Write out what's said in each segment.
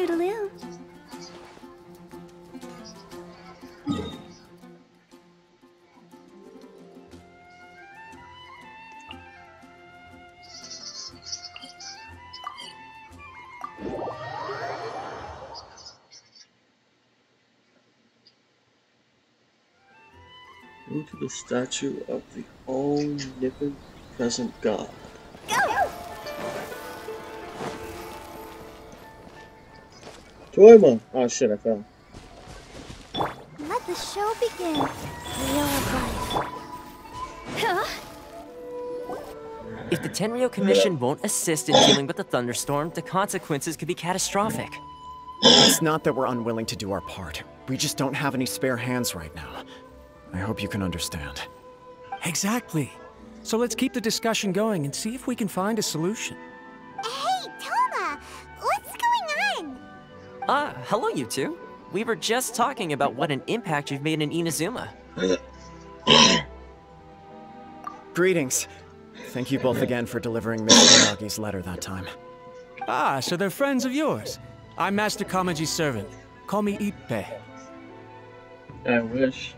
Toodaloo. Go to the statue of the omnipresent God. Toyma! Oh shit, I fell. Let the show begin. Real life. Huh? If the Tenryo Commission won't assist in dealing with the thunderstorm, the consequences could be catastrophic. It's not that we're unwilling to do our part. We just don't have any spare hands right now. I hope you can understand. Exactly. So let's keep the discussion going and see if we can find a solution. Hey, Toma! What's going on? Hello you two. We were just talking about what an impact you've made in Inazuma. Greetings. Thank you both again for delivering Mr. Nagi's letter that time. Ah, so they're friends of yours. I'm Master Kamaji's servant. Call me Ippei. I wish.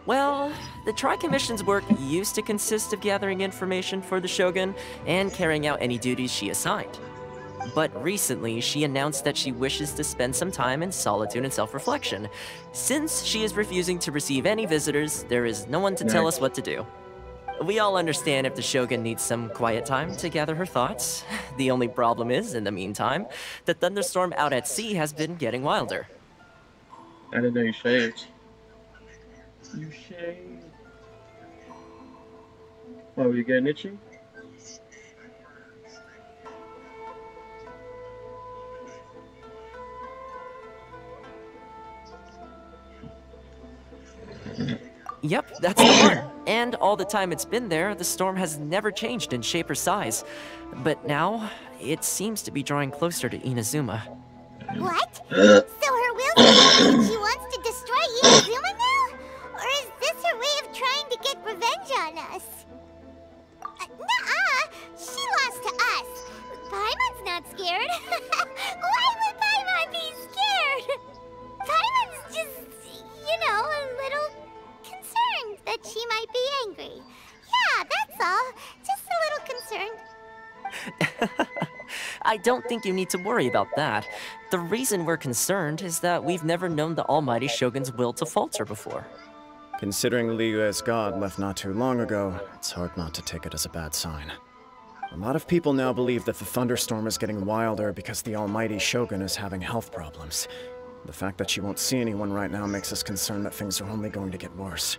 Well, the Tri-Commission's work used to consist of gathering information for the Shogun and carrying out any duties she assigned. But recently, she announced that she wishes to spend some time in solitude and self-reflection. Since she is refusing to receive any visitors, there is no one to tell us what to do. We all understand if the Shogun needs some quiet time to gather her thoughts. The only problem is, in the meantime, the thunderstorm out at sea has been getting wilder. I didn't know you shaved. You shaved. Oh, you getting itchy? Yep, that's the one. And all the time it's been there, the storm has never changed in shape or size. But now, it seems to be drawing closer to Inazuma. What? So her will's telling her she wants to destroy Inazuma now? Or is this her way of trying to get revenge on us? Nuh-uh! She lost to us. Paimon's not scared. Why would Paimon be scared? Paimon's just, a little concerned that she might be angry. Yeah, that's all. Just a little concerned. I don't think you need to worry about that. The reason we're concerned is that we've never known the Almighty Shogun's will to falter before. Considering Liyue's god left not too long ago, it's hard not to take it as a bad sign. A lot of people now believe that the thunderstorm is getting wilder because the Almighty Shogun is having health problems. The fact that she won't see anyone right now makes us concerned that things are only going to get worse.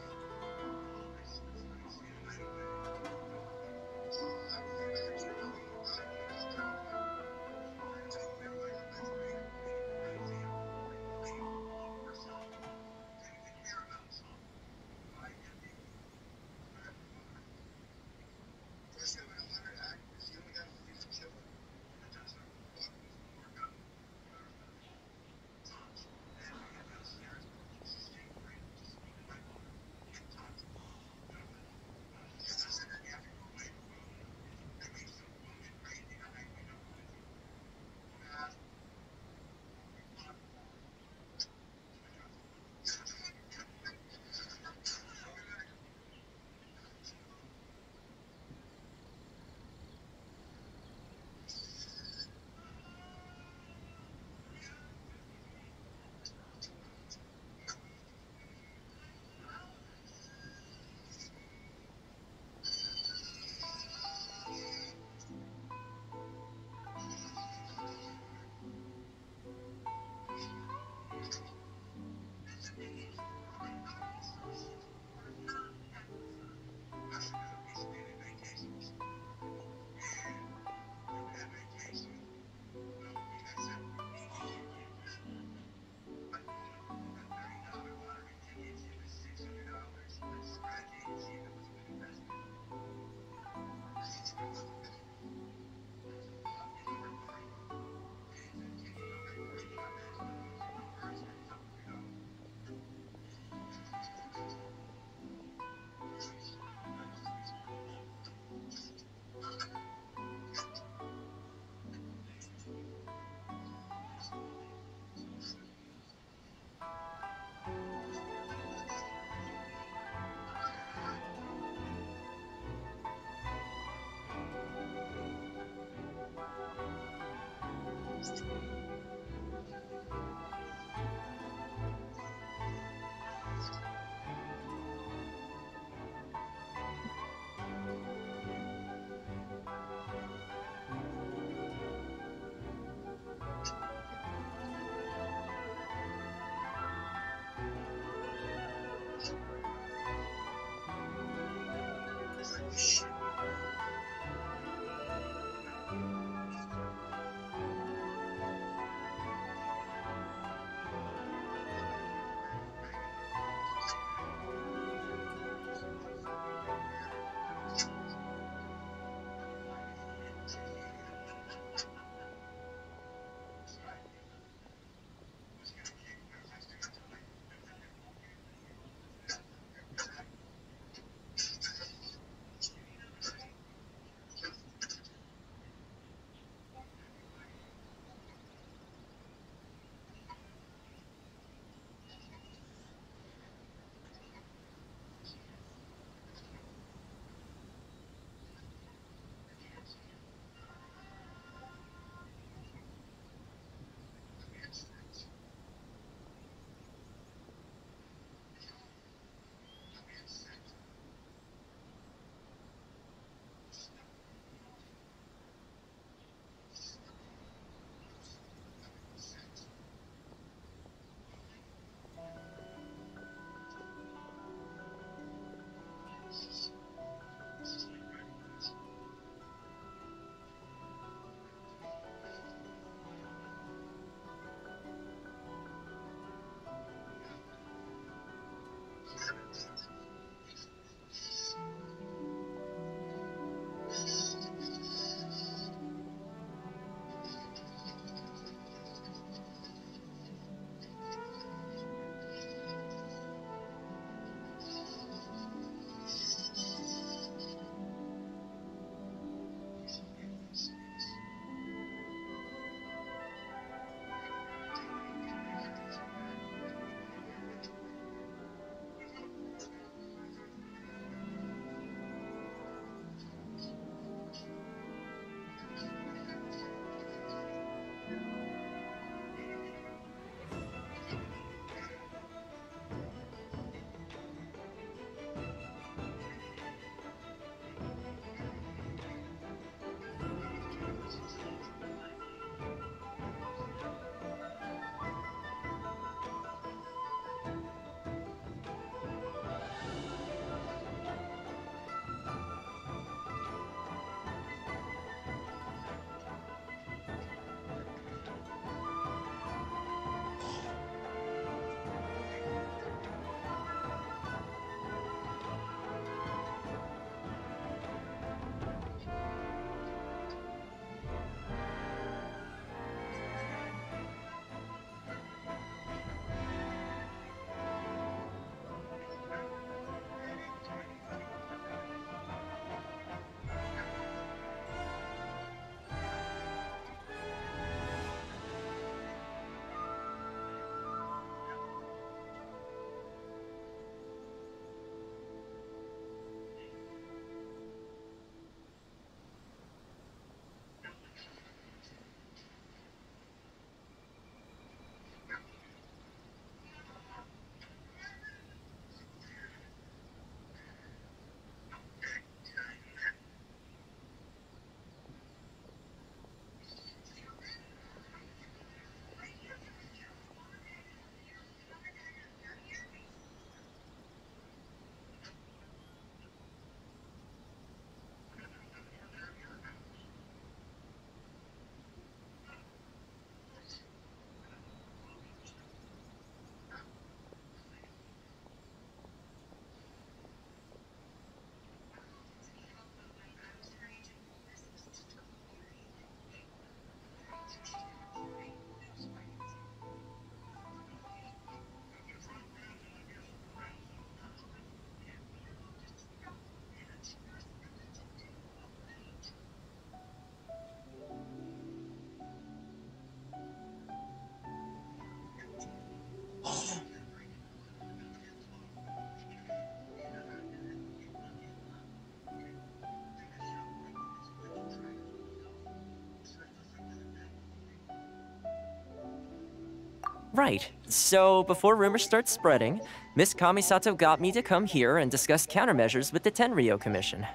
Right. So, before rumors start spreading, Miss Kamisato got me to come here and discuss countermeasures with the Tenryou Commission.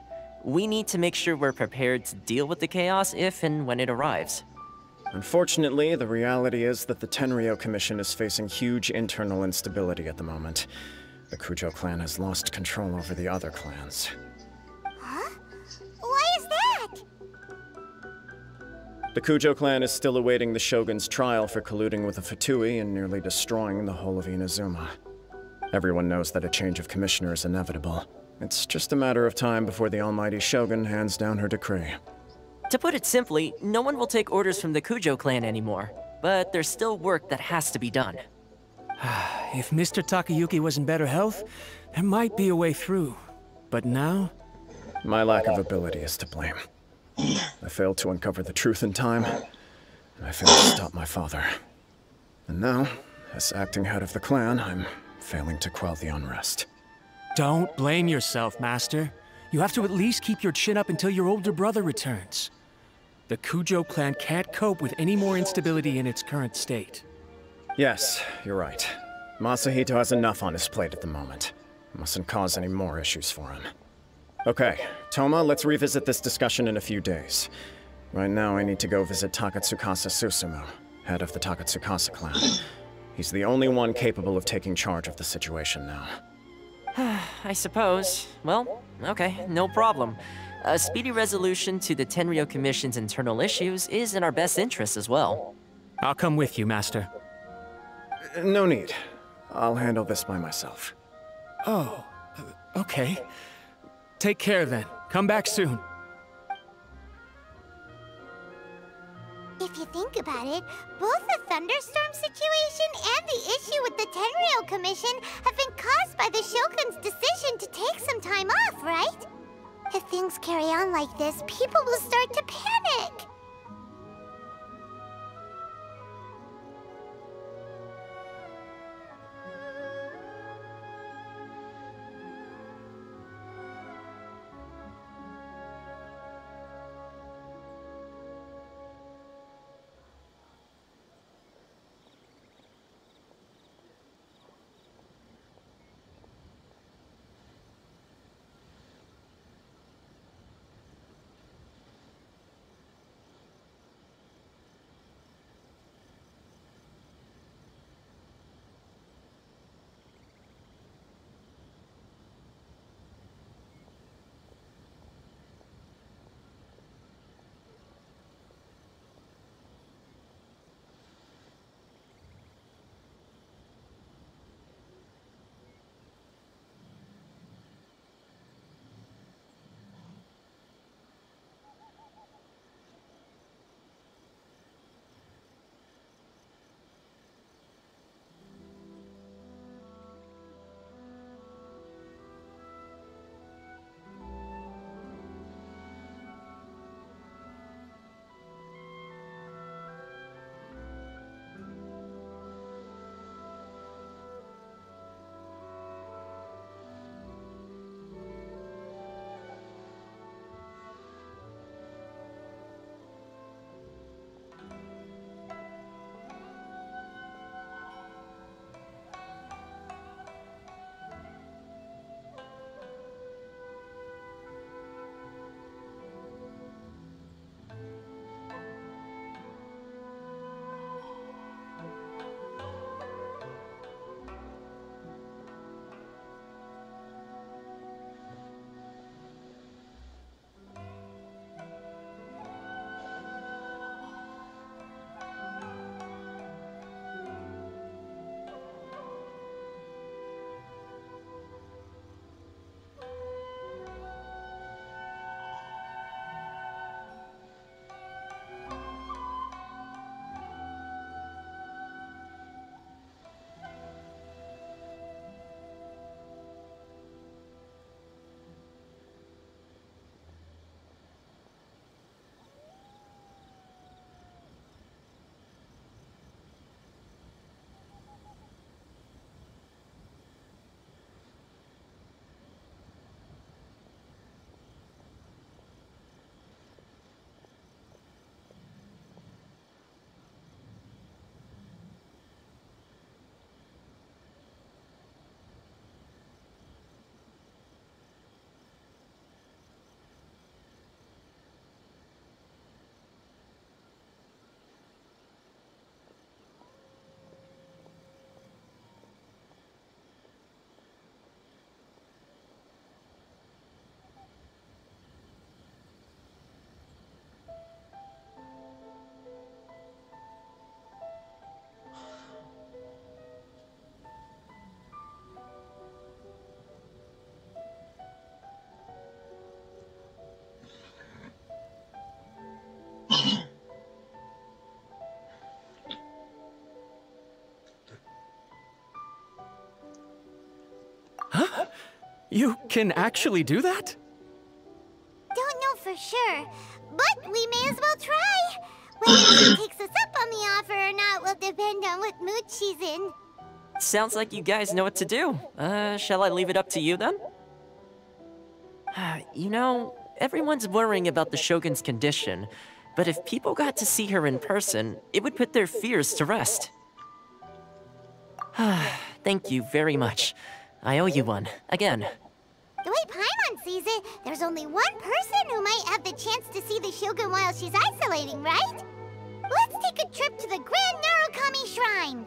We need to make sure we're prepared to deal with the chaos if and when it arrives. Unfortunately, the reality is that the Tenryou Commission is facing huge internal instability at the moment. The Kujo clan has lost control over the other clans. Huh? Why is that? The Kujo clan is still awaiting the Shogun's trial for colluding with the Fatui and nearly destroying the whole of Inazuma. Everyone knows that a change of commissioner is inevitable. It's just a matter of time before the almighty Shogun hands down her decree. To put it simply, no one will take orders from the Kujo clan anymore, but there's still work that has to be done. If Mr. Takayuki was in better health, there might be a way through. But now? My lack of ability is to blame. I failed to uncover the truth in time, and I failed to stop my father. And now, as acting head of the clan, I'm failing to quell the unrest. Don't blame yourself, Master. You have to at least keep your chin up until your older brother returns. The Kujo clan can't cope with any more instability in its current state. Yes, you're right. Masahito has enough on his plate at the moment. Mustn't cause any more issues for him. Okay, Toma, let's revisit this discussion in a few days. Right now, I need to go visit Takatsukasa Susumu, head of the Takatsukasa clan. He's the only one capable of taking charge of the situation now. I suppose. Well, okay, no problem. A speedy resolution to the Tenryou Commission's internal issues is in our best interest as well. I'll come with you, Master. No need. I'll handle this by myself. Oh, okay. Take care then. Come back soon. If you think about it, both the thunderstorm situation and the issue with the Tenryou Commission have been caused by the Shogun's decision to take some time off, right? If things carry on like this, people will start to panic. You can actually do that? Don't know for sure, but we may as well try. Whether she takes us up on the offer or not will depend on what mood she's in. Sounds like you guys know what to do. Shall I leave it up to you then? You know, everyone's worrying about the Shogun's condition, but if people got to see her in person, it would put their fears to rest. Thank you very much. I owe you one, again. The way Paimon sees it, there's only one person who might have the chance to see the Shogun while she's isolating, right? Let's take a trip to the Grand Narukami Shrine!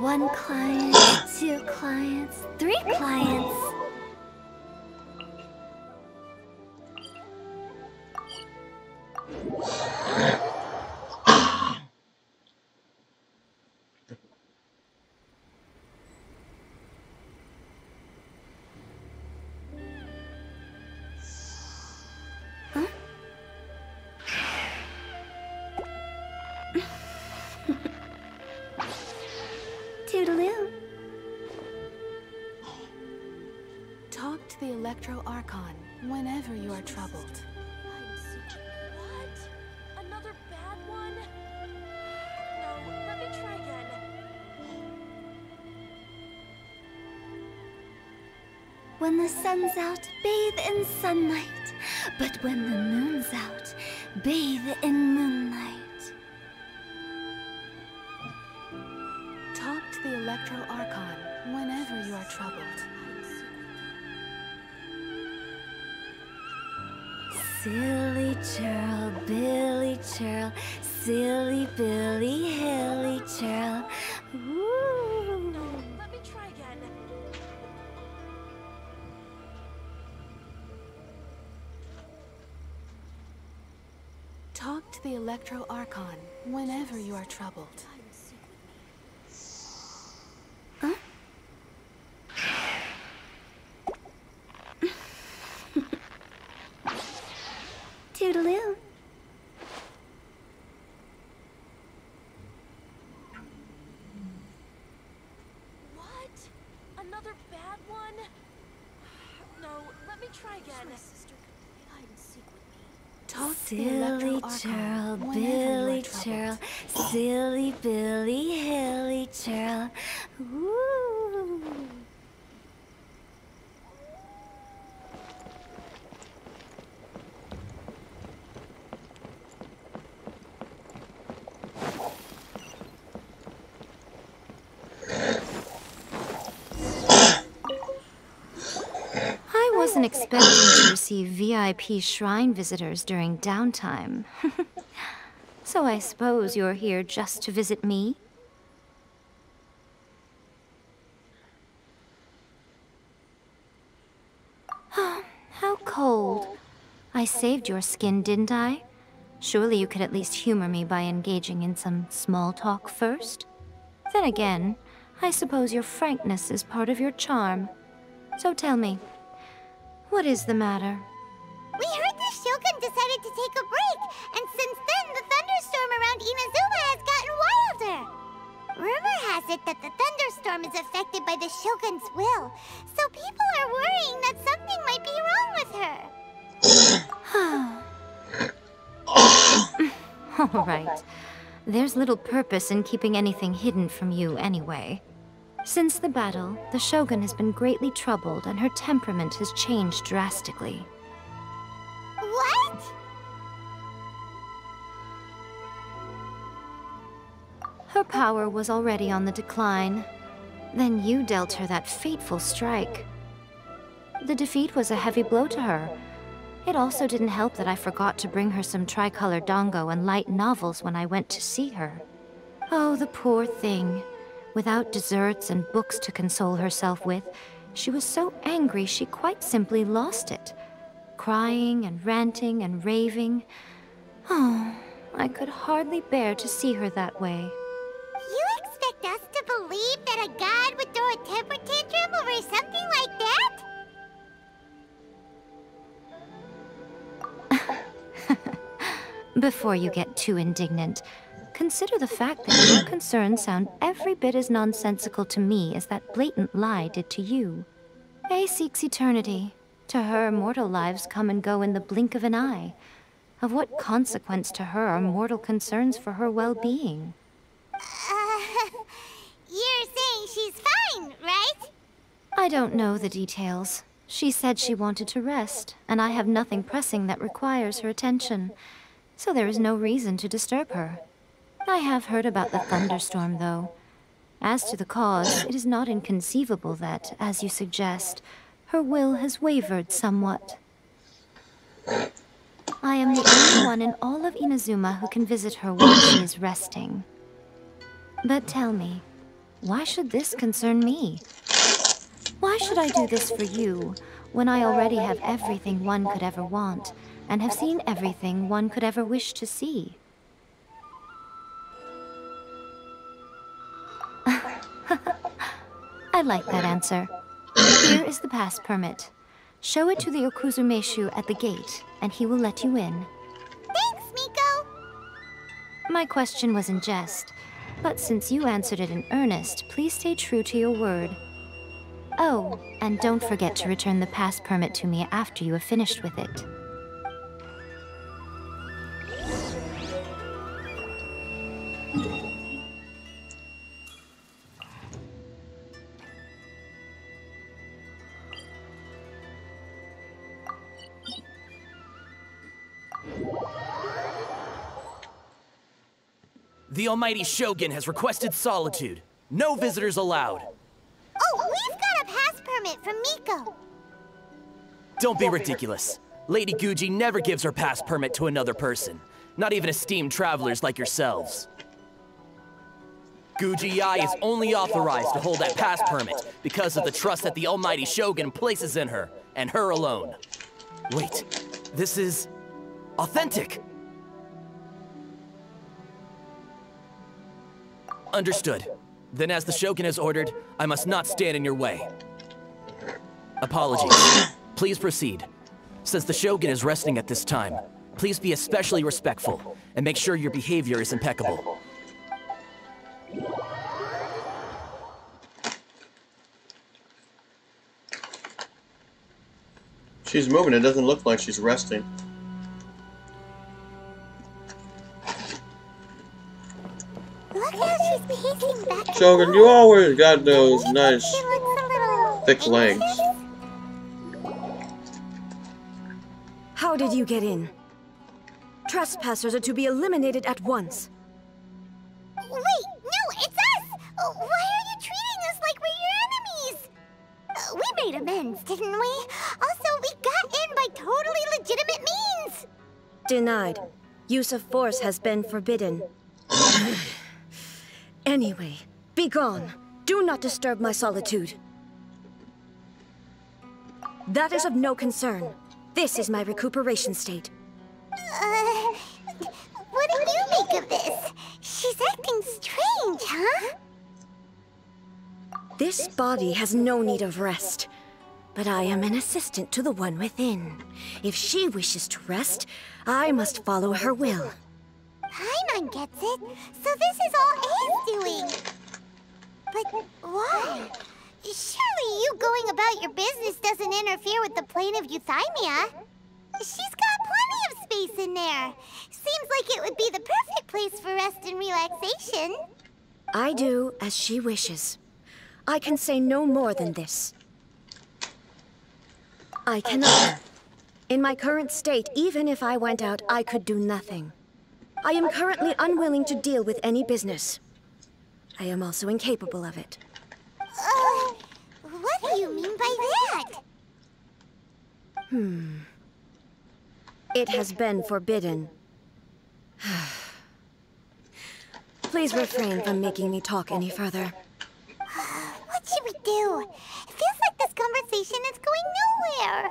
One client, two clients, three clients. Toodaloo. Talk to the Electro Archon whenever you are troubled. What? Another bad one? No, let me try again. When the sun's out, bathe in sunlight. But when the moon's out, bathe in moonlight. Talk to the Electro Archon whenever you are troubled. Silly churl, Billy churl, silly Billy, hilly churl. Ooh. No, let me try again. Talk to the Electro Archon whenever you are troubled. Huh? Toodaloo. What? Another bad one? No, let me try again. My sister could play hide and seek with me. Talk to the Silly Electro churl, Archon whenever you Billy are troubled. churl, silly Billy, hilly churl. Ooh. I wasn't expecting to receive VIP shrine visitors during downtime. So I suppose you're here just to visit me? How cold. I saved your skin, didn't I? Surely you could at least humor me by engaging in some small talk first? Then again, I suppose your frankness is part of your charm. So tell me, what is the matter? We heard the Shogun decided to take a break, and since then the thunderstorm around Inazuma has gotten wilder. Rumor has it that the thunderstorm is affected by the Shogun's will, so people are worrying that something might be wrong with her. All right. There's little purpose in keeping anything hidden from you anyway. Since the battle, the Shogun has been greatly troubled and her temperament has changed drastically. What? Her power was already on the decline. Then you dealt her that fateful strike. The defeat was a heavy blow to her. It also didn't help that I forgot to bring her some tricolor dango and light novels when I went to see her. Oh, the poor thing. Without desserts and books to console herself with, she was so angry she quite simply lost it. crying and ranting and raving. Oh, I could hardly bear to see her that way. You expect us to believe that a god would throw a temper tantrum over something like that? Before you get too indignant, consider the fact that your concerns sound every bit as nonsensical to me as that blatant lie did to you. A seeks eternity. To her, mortal lives come and go in the blink of an eye. Of what consequence to her are mortal concerns for her well-being? You're saying she's fine, right? I don't know the details. She said she wanted to rest, and I have nothing pressing that requires her attention. So there is no reason to disturb her. I have heard about the thunderstorm, though. As to the cause, it is not inconceivable that, as you suggest, her will has wavered somewhat. I am the only one in all of Inazuma who can visit her while she is resting. But tell me, why should this concern me? Why should I do this for you, when I already have everything one could ever want, and have seen everything one could ever wish to see? I like that answer. Here is the pass permit. Show it to the Okuzumeshu at the gate, and he will let you in. Thanks, Miko! My question was in jest, but since you answered it in earnest, please stay true to your word. Oh, and don't forget to return the pass permit to me after you have finished with it. The Almighty Shogun has requested solitude. No visitors allowed. Oh, we've got a pass permit from Miko. Don't be ridiculous. Lady Guji never gives her pass permit to another person. Not even esteemed travelers like yourselves. Guji Ai is only authorized to hold that pass permit because of the trust that the Almighty Shogun places in her, and her alone. Wait, this is authentic. Understood. Then as the Shogun has ordered, I must not stand in your way. Apologies. Please proceed. Since the Shogun is resting at this time, please be especially respectful, and make sure your behavior is impeccable. She's moving, it doesn't look like she's resting. Look how she's pacing back and Shogun, forth. you always got those nice, She looks a little thick legs. anxious. How did you get in? Trespassers are to be eliminated at once. Wait, no, it's us! Why are you treating us like we're your enemies? We made amends, didn't we? Also, we got in by totally legitimate means! Denied. Use of force has been forbidden. Anyway, be gone. Do not disturb my solitude. That is of no concern. This is my recuperation state. What do you make of this? She's acting strange, huh? This body has no need of rest. But I am an assistant to the one within. If she wishes to rest, I must follow her will. Paimon gets it, so this is all A's doing. But why? Surely you going about your business doesn't interfere with the plane of Euthymia. She's got plenty of space in there. Seems like it would be the perfect place for rest and relaxation. I do as she wishes. I can say no more than this. I cannot. In my current state, even if I went out, I could do nothing. I am currently unwilling to deal with any business. I am also incapable of it. What do you mean by that? It has been forbidden. Please refrain from making me talk any further. What should we do? It feels like this conversation is going nowhere.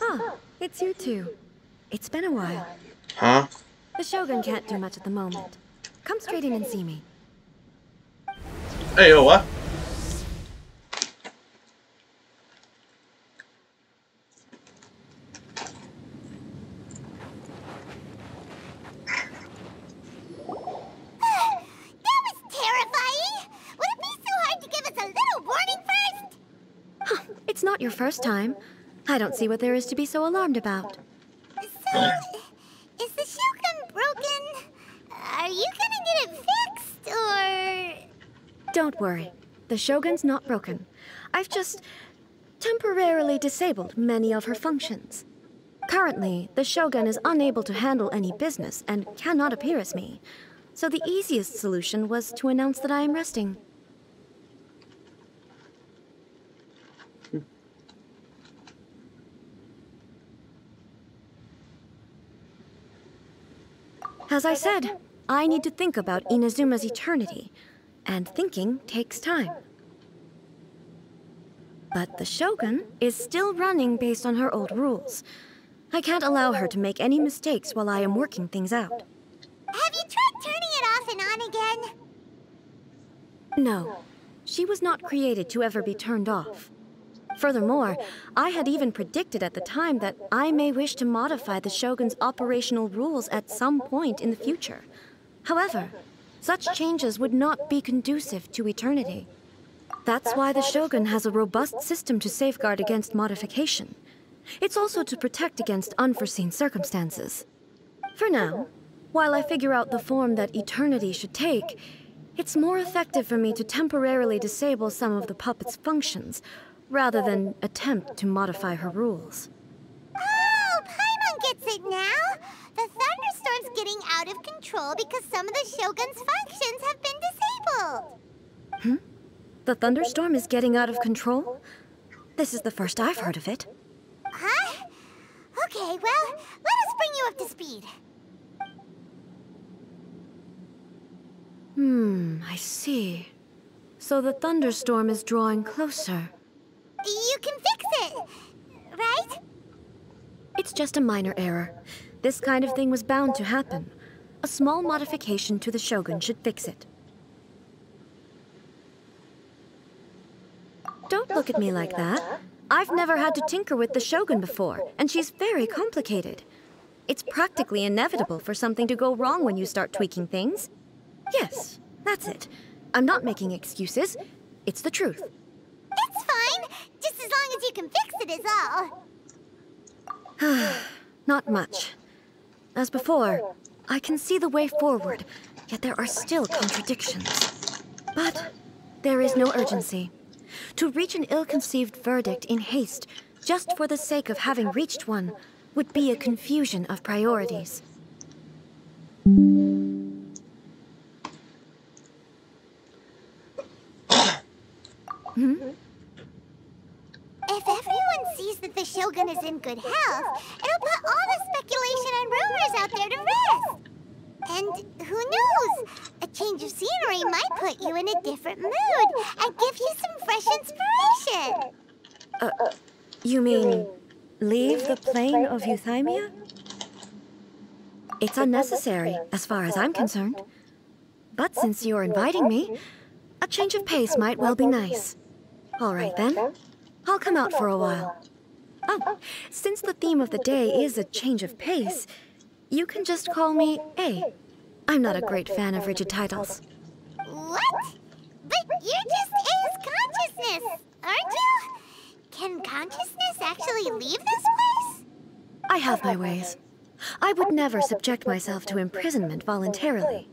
Ah, it's you two. It's been a while. Huh? The Shogun can't do much at the moment. Come straight in and see me. Hey, yo, what? It's not your first time. I don't see what there is to be so alarmed about. So, is the Shogun broken? Are you gonna get it fixed, or...? Don't worry. The Shogun's not broken. I've just temporarily disabled many of her functions. Currently, the Shogun is unable to handle any business and cannot appear as me. So the easiest solution was to announce that I am resting. As I said, I need to think about Inazuma's eternity, and thinking takes time. But the Shogun is still running based on her old rules. I can't allow her to make any mistakes while I am working things out. Have you tried turning it off and on again? No, she was not created to ever be turned off. Furthermore, I had even predicted at the time that I may wish to modify the Shogun's operational rules at some point in the future. However, such changes would not be conducive to eternity. That's why the Shogun has a robust system to safeguard against modification. It's also to protect against unforeseen circumstances. For now, while I figure out the form that eternity should take, it's more effective for me to temporarily disable some of the puppet's functions, rather than attempt to modify her rules. Oh, Paimon gets it now! The thunderstorm's getting out of control because some of the Shogun's functions have been disabled. The thunderstorm is getting out of control? This is the first I've heard of it. Huh? Okay, well, let us bring you up to speed. I see. So the thunderstorm is drawing closer. You can fix it, right? It's just a minor error. This kind of thing was bound to happen. A small modification to the Shogun should fix it. Don't look at me like that. I've never had to tinker with the Shogun before, and she's very complicated. It's practically inevitable for something to go wrong when you start tweaking things. Yes, that's it. I'm not making excuses. It's the truth. It's fine, just as long as you can fix it is all. Not much. As before, I can see the way forward, yet there are still contradictions. But there is no urgency. To reach an ill-conceived verdict in haste, just for the sake of having reached one, would be a confusion of priorities. If everyone sees that the Shogun is in good health, it'll put all the speculation and rumors out there to rest. And who knows? A change of scenery might put you in a different mood and give you some fresh inspiration. You mean, leave the plane of euthymia? It's unnecessary, as far as I'm concerned. But since you're inviting me, a change of pace might well be nice. All right then, I'll come out for a while. Oh, since the theme of the day is a change of pace, you can just call me A. I'm not a great fan of rigid titles. What? But you're just A's consciousness, aren't you? Can consciousness actually leave this place? I have my ways. I would never subject myself to imprisonment voluntarily.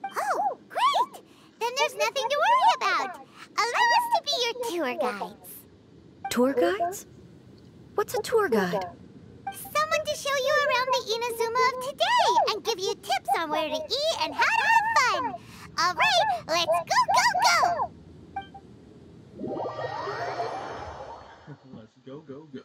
Oh, great! Then there's nothing to worry about. Allow us to be your tour guides. Tour guides? What's a tour guide? Someone to show you around the Inazuma of today and give you tips on where to eat and how to have fun. All right, let's go, go, go! Let's go, go, go.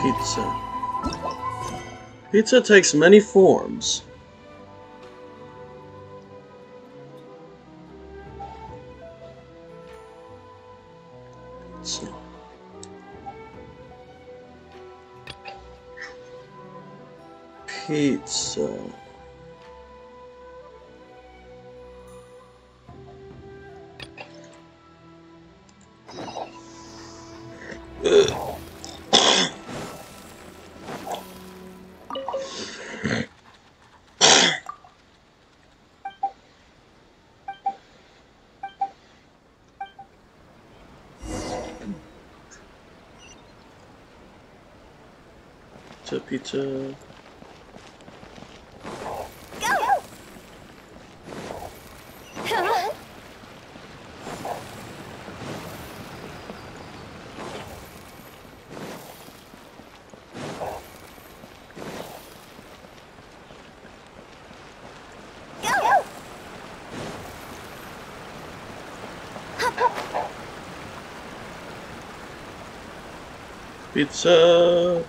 Pizza. Pizza takes many forms. So. Pizza. Pizza. Pizza.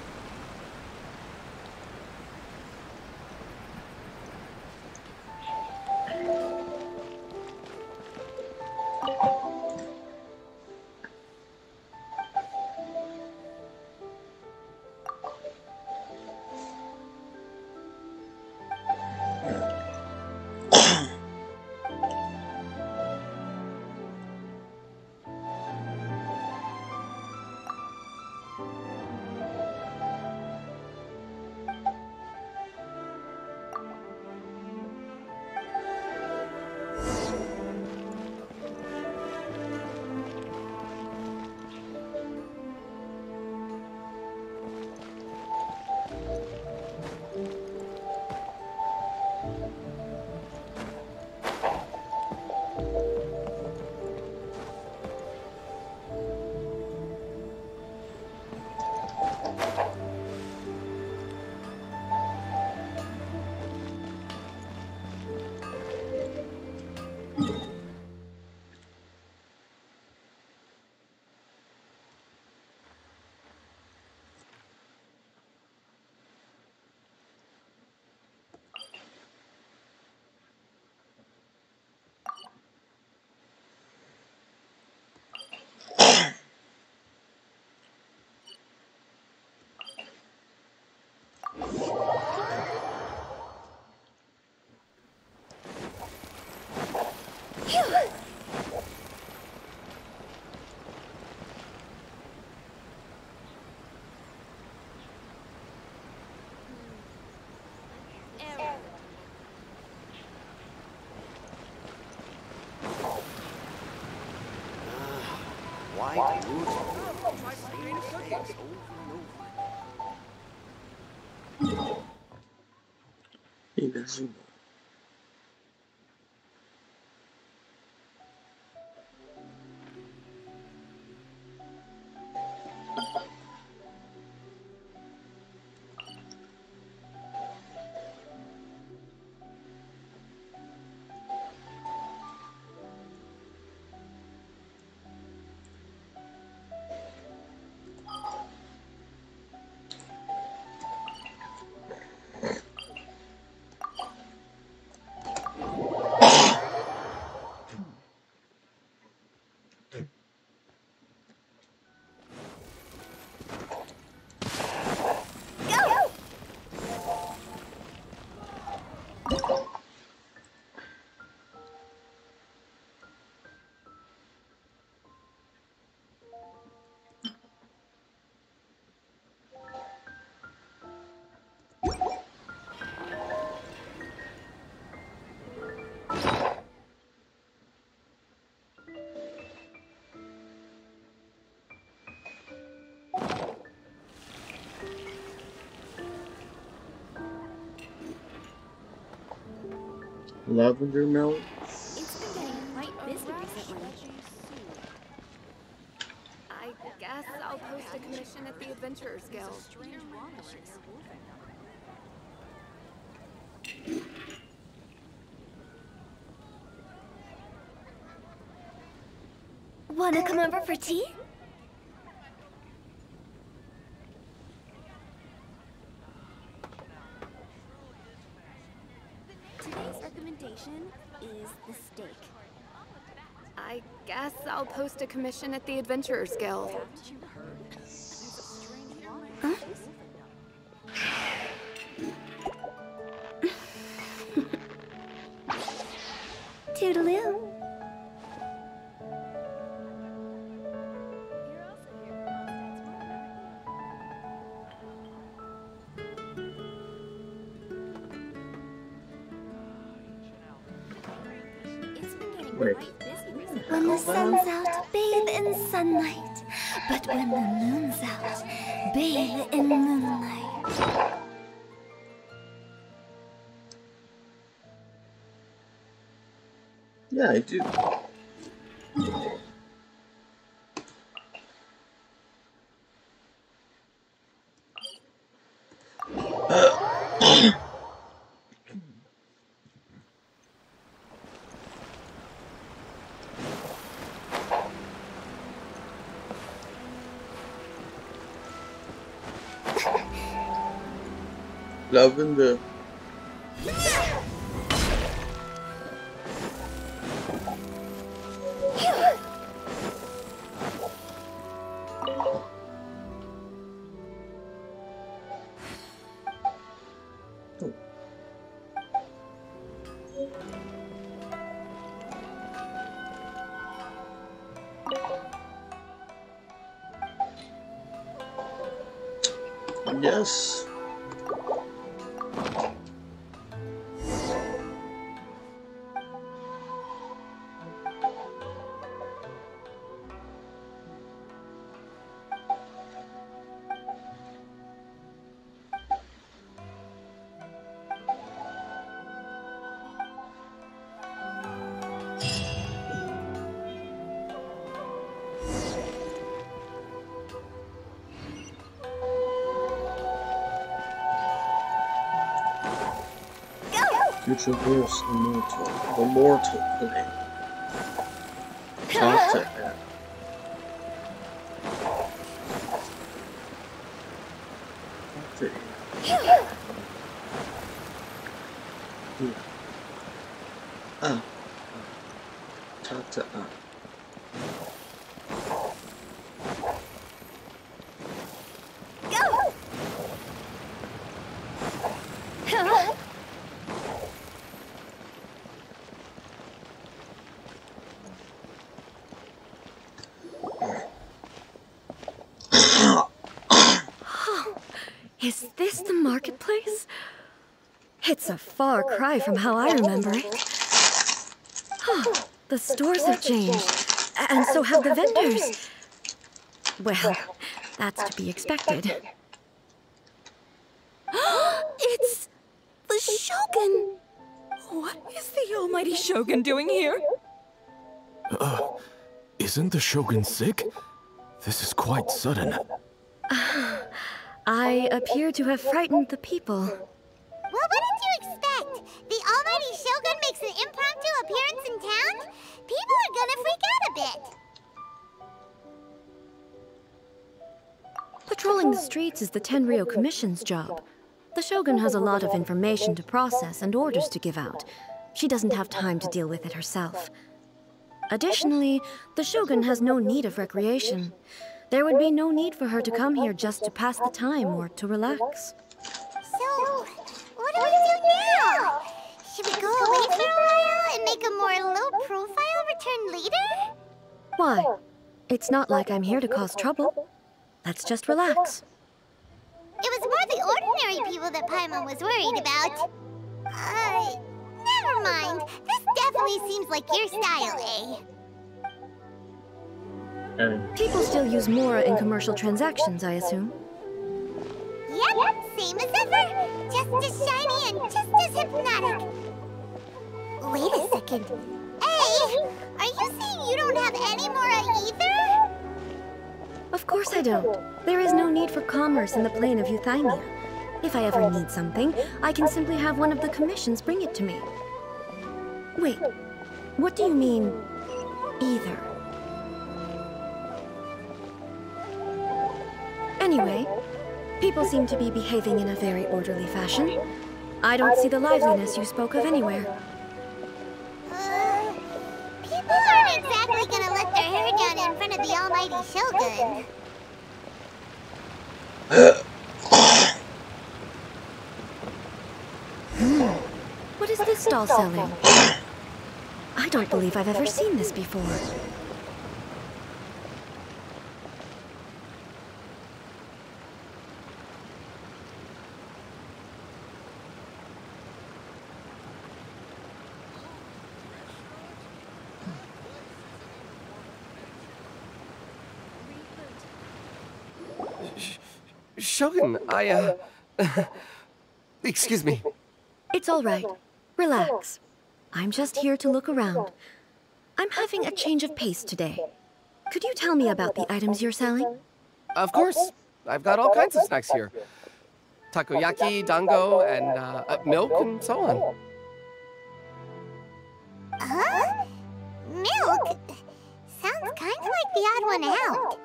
Why do you try same mistakes over and over? Inazuma. Lavender melon. It's I guess I'll post a commission at the Adventurers Guild. Wanna come over for tea? Today's recommendation is the steak. I guess I'll post a commission at the Adventurers Guild. Huh? Toodaloo. Wait. When the sun's out, bathe in sunlight. But when the moon's out, bathe in moonlight. Yeah, I do. Lavender. Yes. You traverse the mortal plane. Talk to him. Talk to him. Talk to him. Is this the marketplace? It's a far cry from how I remember it. The stores have changed, and so have the vendors. Well, that's to be expected. It's the Shogun! What is the almighty Shogun doing here? Isn't the Shogun sick? This is quite sudden. I appear to have frightened the people. Well, what did you expect? The almighty Shogun makes an impromptu appearance in town? People are gonna freak out a bit. Patrolling the streets is the Tenryou Commission's job. The Shogun has a lot of information to process and orders to give out. She doesn't have time to deal with it herself. Additionally, the Shogun has no need of recreation. There would be no need for her to come here just to pass the time or to relax. So, what do we do now? Should we go away for a while and make a more low-profile return later? Why? It's not like I'm here to cause trouble. Let's just relax. It was more the ordinary people that Paimon was worried about. Never mind. This definitely seems like your style, eh? People still use Mora in commercial transactions, I assume. Yep, same as ever. Just as shiny and just as hypnotic. Wait a second. Hey, are you saying you don't have any Mora either? Of course I don't. There is no need for commerce in the plane of euthymia. If I ever need something, I can simply have one of the commissions bring it to me. Wait, what do you mean, either? Anyway, people seem to be behaving in a very orderly fashion. I don't see the liveliness you spoke of anywhere. People aren't exactly gonna let their hair down in front of the almighty Shogun. What is this stall selling? I don't believe I've ever seen this before. Shogun, excuse me. It's all right. Relax. I'm just here to look around. I'm having a change of pace today. Could you tell me about the items you're selling? Of course. I've got all kinds of snacks here. Takoyaki, dango, and milk, and so on. Huh? Milk? Sounds kind of like the odd one out.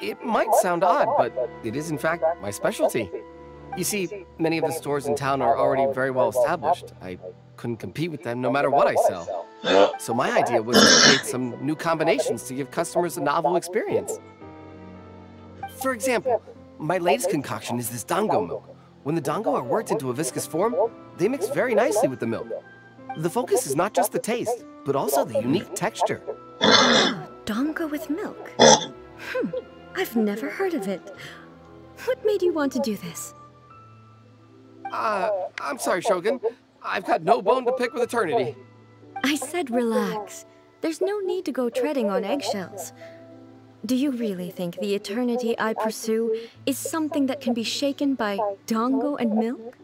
It might sound odd, but it is in fact my specialty. You see, many of the stores in town are already very well established. I couldn't compete with them no matter what I sell. So my idea was to create some new combinations to give customers a novel experience. For example, my latest concoction is this dango milk. When the dango are worked into a viscous form, they mix very nicely with the milk. The focus is not just the taste, but also the unique texture. Dango with milk? I've never heard of it. What made you want to do this? I'm sorry, Shogun. I've got no bone to pick with eternity. I said relax. There's no need to go treading on eggshells. Do you really think the eternity I pursue is something that can be shaken by dango and milk?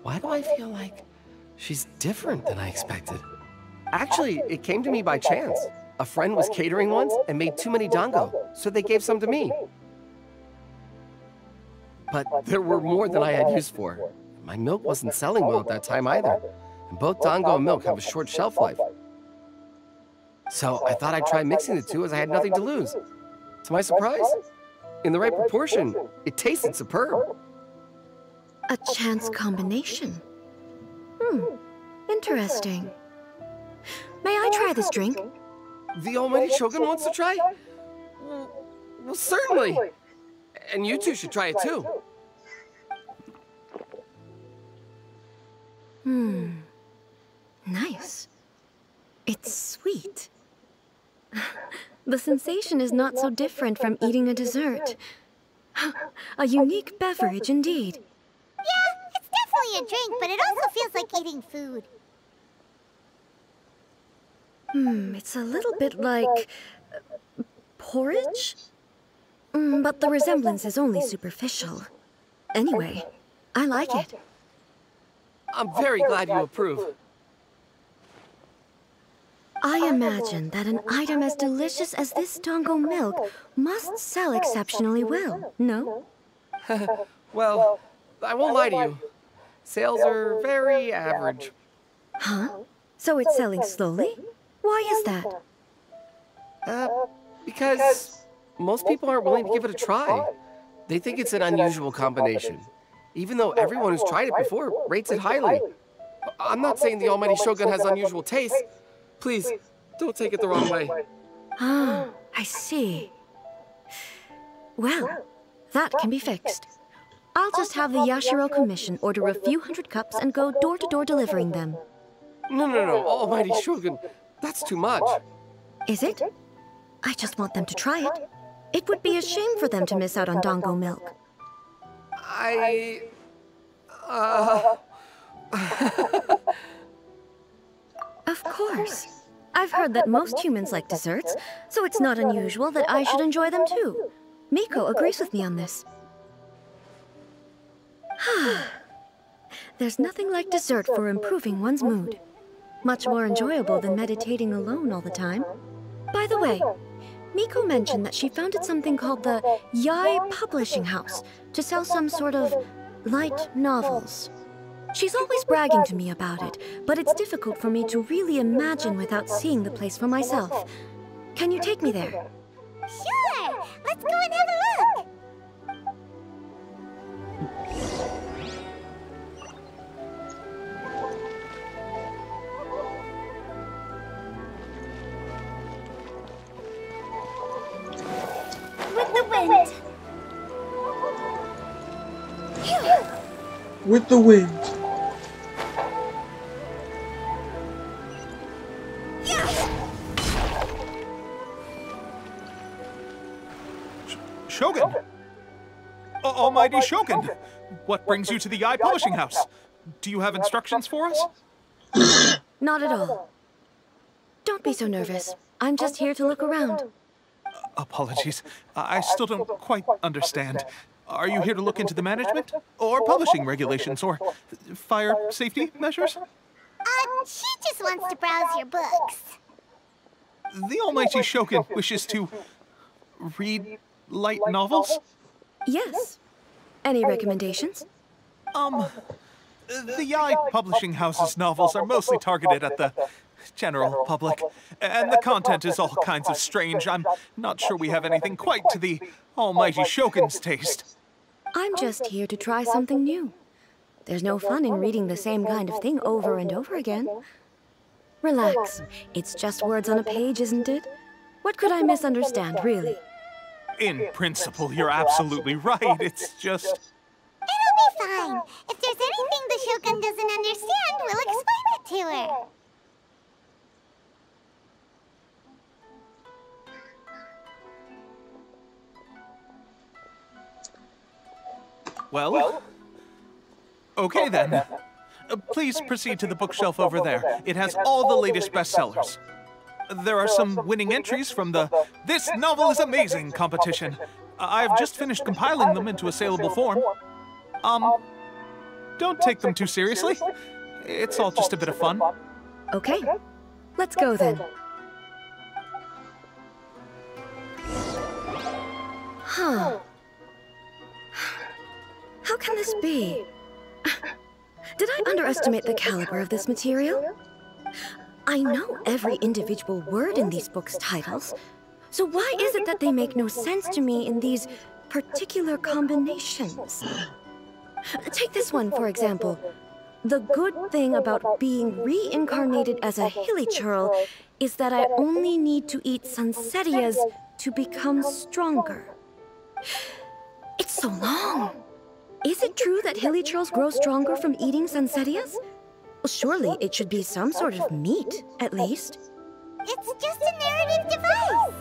Why do I feel like she's different than I expected? Actually, it came to me by chance. A friend was catering once and made too many dango, so they gave some to me. But there were more than I had use for. My milk wasn't selling well at that time either, and both dango and milk have a short shelf life. So I thought I'd try mixing the two as I had nothing to lose. To my surprise, in the right proportion, it tasted superb. A chance combination. Interesting. May I try this drink? The almighty Shogun wants to try? Well, certainly. And you two should try it too. Nice. It's sweet. The sensation is not so different from eating a dessert. A unique beverage indeed. Yeah, it's definitely a drink, but it also feels like eating food. It's a little bit like porridge? But the resemblance is only superficial. Anyway, I like it. I'm very glad you approve. I imagine that an item as delicious as this dango milk must sell exceptionally well, no? Well, I won't lie to you. Sales are very average. Huh? So it's selling slowly? Why is that? Because most people aren't willing to give it a try. They think it's an unusual combination, even though everyone who's tried it before rates it highly. I'm not saying the almighty Shogun has unusual taste. Please, don't take it the wrong way. Ah, I see. Well, that can be fixed. I'll just have the Yashiro Commission order a few hundred cups and go door to door delivering them. No, almighty Shogun, that's too much. Is it? I just want them to try it. It would be a shame for them to miss out on dango milk. Of course. I've heard that most humans like desserts, so it's not unusual that I should enjoy them too. Miko agrees with me on this. There's nothing like dessert for improving one's mood. Much more enjoyable than meditating alone all the time. By the way, Miko mentioned that she founded something called the Yai Publishing House to sell some sort of light novels. She's always bragging to me about it, but it's difficult for me to really imagine without seeing the place for myself. Can you take me there? Sure! Let's go and have a look! With the wind! With the wind. Shogun! Almighty Shogun! What brings you to the Yai Publishing House? Do you have instructions for us? Not at all. Don't be so nervous. I'm just here to look around. Apologies. I still don't quite understand. Are you here to look into the management? Or publishing regulations? Or fire safety measures? She just wants to browse your books. The Almighty Shogun wishes to read light novels? Yes. Any recommendations? The Yai Publishing House's novels are mostly targeted at the general public, and the content is all kinds of strange. I'm not sure we have anything quite to the Almighty Shogun's taste. I'm just here to try something new. There's no fun in reading the same kind of thing over and over again. Relax. It's just words on a page, isn't it? What could I misunderstand, really? In principle, you're absolutely right. It's just... It'll be fine. If there's anything the Shogun doesn't understand, we'll explain it to her. Well, okay then. Please proceed to the bookshelf over there. It has all the latest bestsellers. There are some winning entries from the This Novel is Amazing competition. I've just finished compiling them into a saleable form. Don't take them too seriously. It's all just a bit of fun. Okay. Let's go then. Huh. How can this be? Did I underestimate the caliber of this material? I know every individual word in these books' titles, so why is it that they make no sense to me in these particular combinations? Take this one, for example. The good thing about being reincarnated as a hilly churl is that I only need to eat Sansetias to become stronger. It's so long. Is it true that hilly churls grow stronger from eating Sansetias? Well, surely it should be some sort of meat, at least. It's just a narrative device.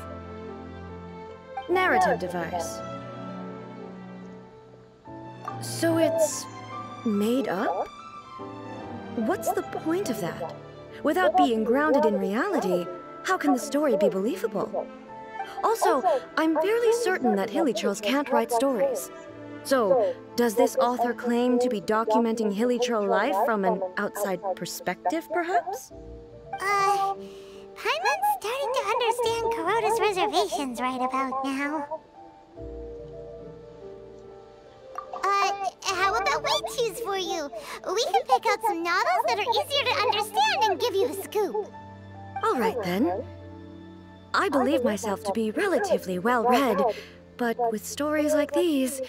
Narrative device. So it's made up? What's the point of that? Without being grounded in reality, how can the story be believable? Also, I'm fairly certain that hilly churls can't write stories. So, does this author claim to be documenting hilly churl life from an outside perspective, perhaps? Paimon's starting to understand Kuroda's reservations right about now. How about we choose for you? We can pick out some novels that are easier to understand and give you the scoop. All right, then. I believe myself to be relatively well-read, but with stories like these,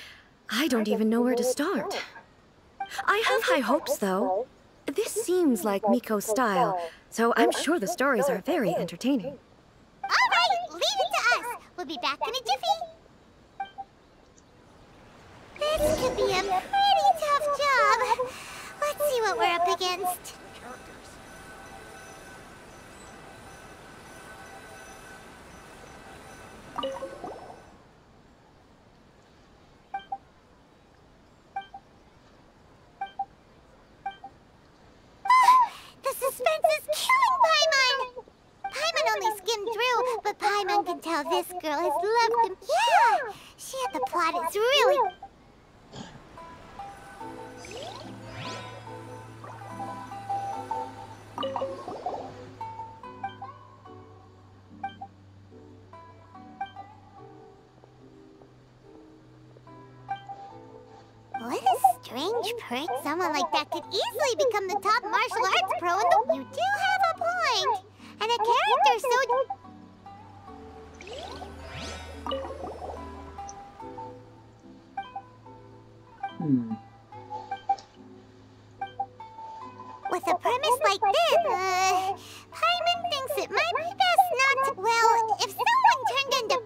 I don't even know where to start. I have high hopes, though. This seems like Miko's style, so I'm sure the stories are very entertaining. All right, leave it to us. We'll be back in a jiffy. This could be a pretty tough job. Let's see what we're up against. The suspense is killing Paimon! Paimon only skimmed through, but Paimon can tell this girl has loved him. Yeah! She had the plot is really... strange perk. Someone like that could easily become the top martial arts pro in the... You do have a point. And a character so... With a premise like this, Paimon thinks it might be best not to... Well, if someone turned into...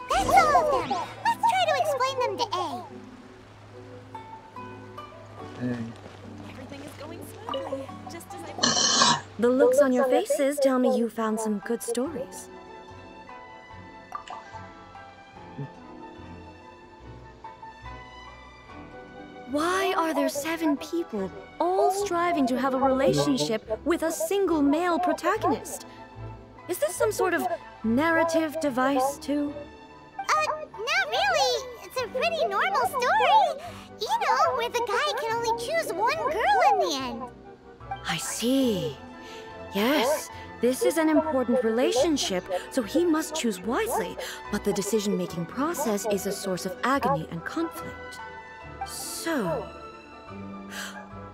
That's all of them! Let's try to explain them to A. Everything is going smoothly, just as I... The looks on your faces tell me you found some good stories. Why are there 7 people all striving to have a relationship with a single male protagonist? Is this some sort of narrative device, too? Not really. It's a pretty normal story. You know, where the guy can only choose one girl in the end. I see. Yes, this is an important relationship, so he must choose wisely, but the decision-making process is a source of agony and conflict. So,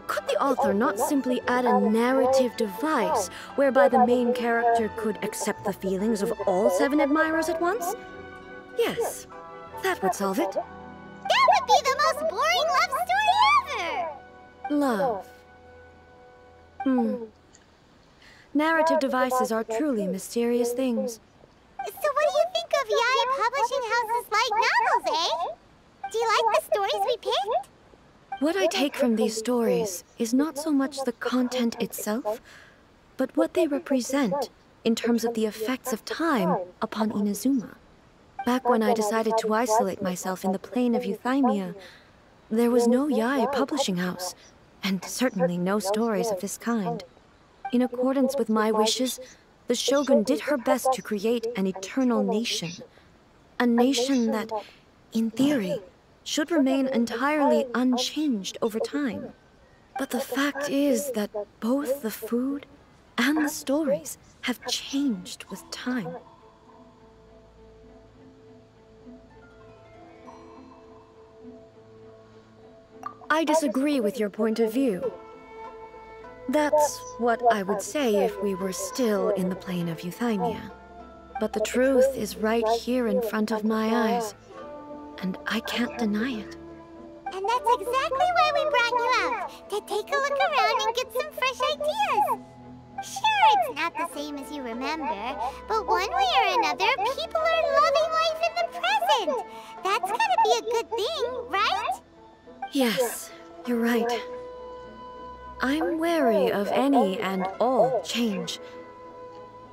could the author not simply add a narrative device whereby the main character could accept the feelings of all 7 admirers at once? Yes, that would solve it. That would be the most boring love story ever! Love. Narrative devices are truly mysterious things. So what do you think of Yae Publishing House's light novels, eh? Do you like the stories we picked? What I take from these stories is not so much the content itself, but what they represent in terms of the effects of time upon Inazuma. Back when I decided to isolate myself in the plain of Euthymia, there was no Yae Publishing House, and certainly no stories of this kind. In accordance with my wishes, the Shogun did her best to create an eternal nation. A nation that, in theory, should remain entirely unchanged over time. But the fact is that both the food and the stories have changed with time. I disagree with your point of view. That's what I would say if we were still in the plane of Euthymia. But the truth is right here in front of my eyes, and I can't deny it. And that's exactly why we brought you out, to take a look around and get some fresh ideas. Sure, it's not the same as you remember, but one way or another, people are loving life in the present. That's gotta be a good thing, right? Yes, you're right. I'm wary of any and all change,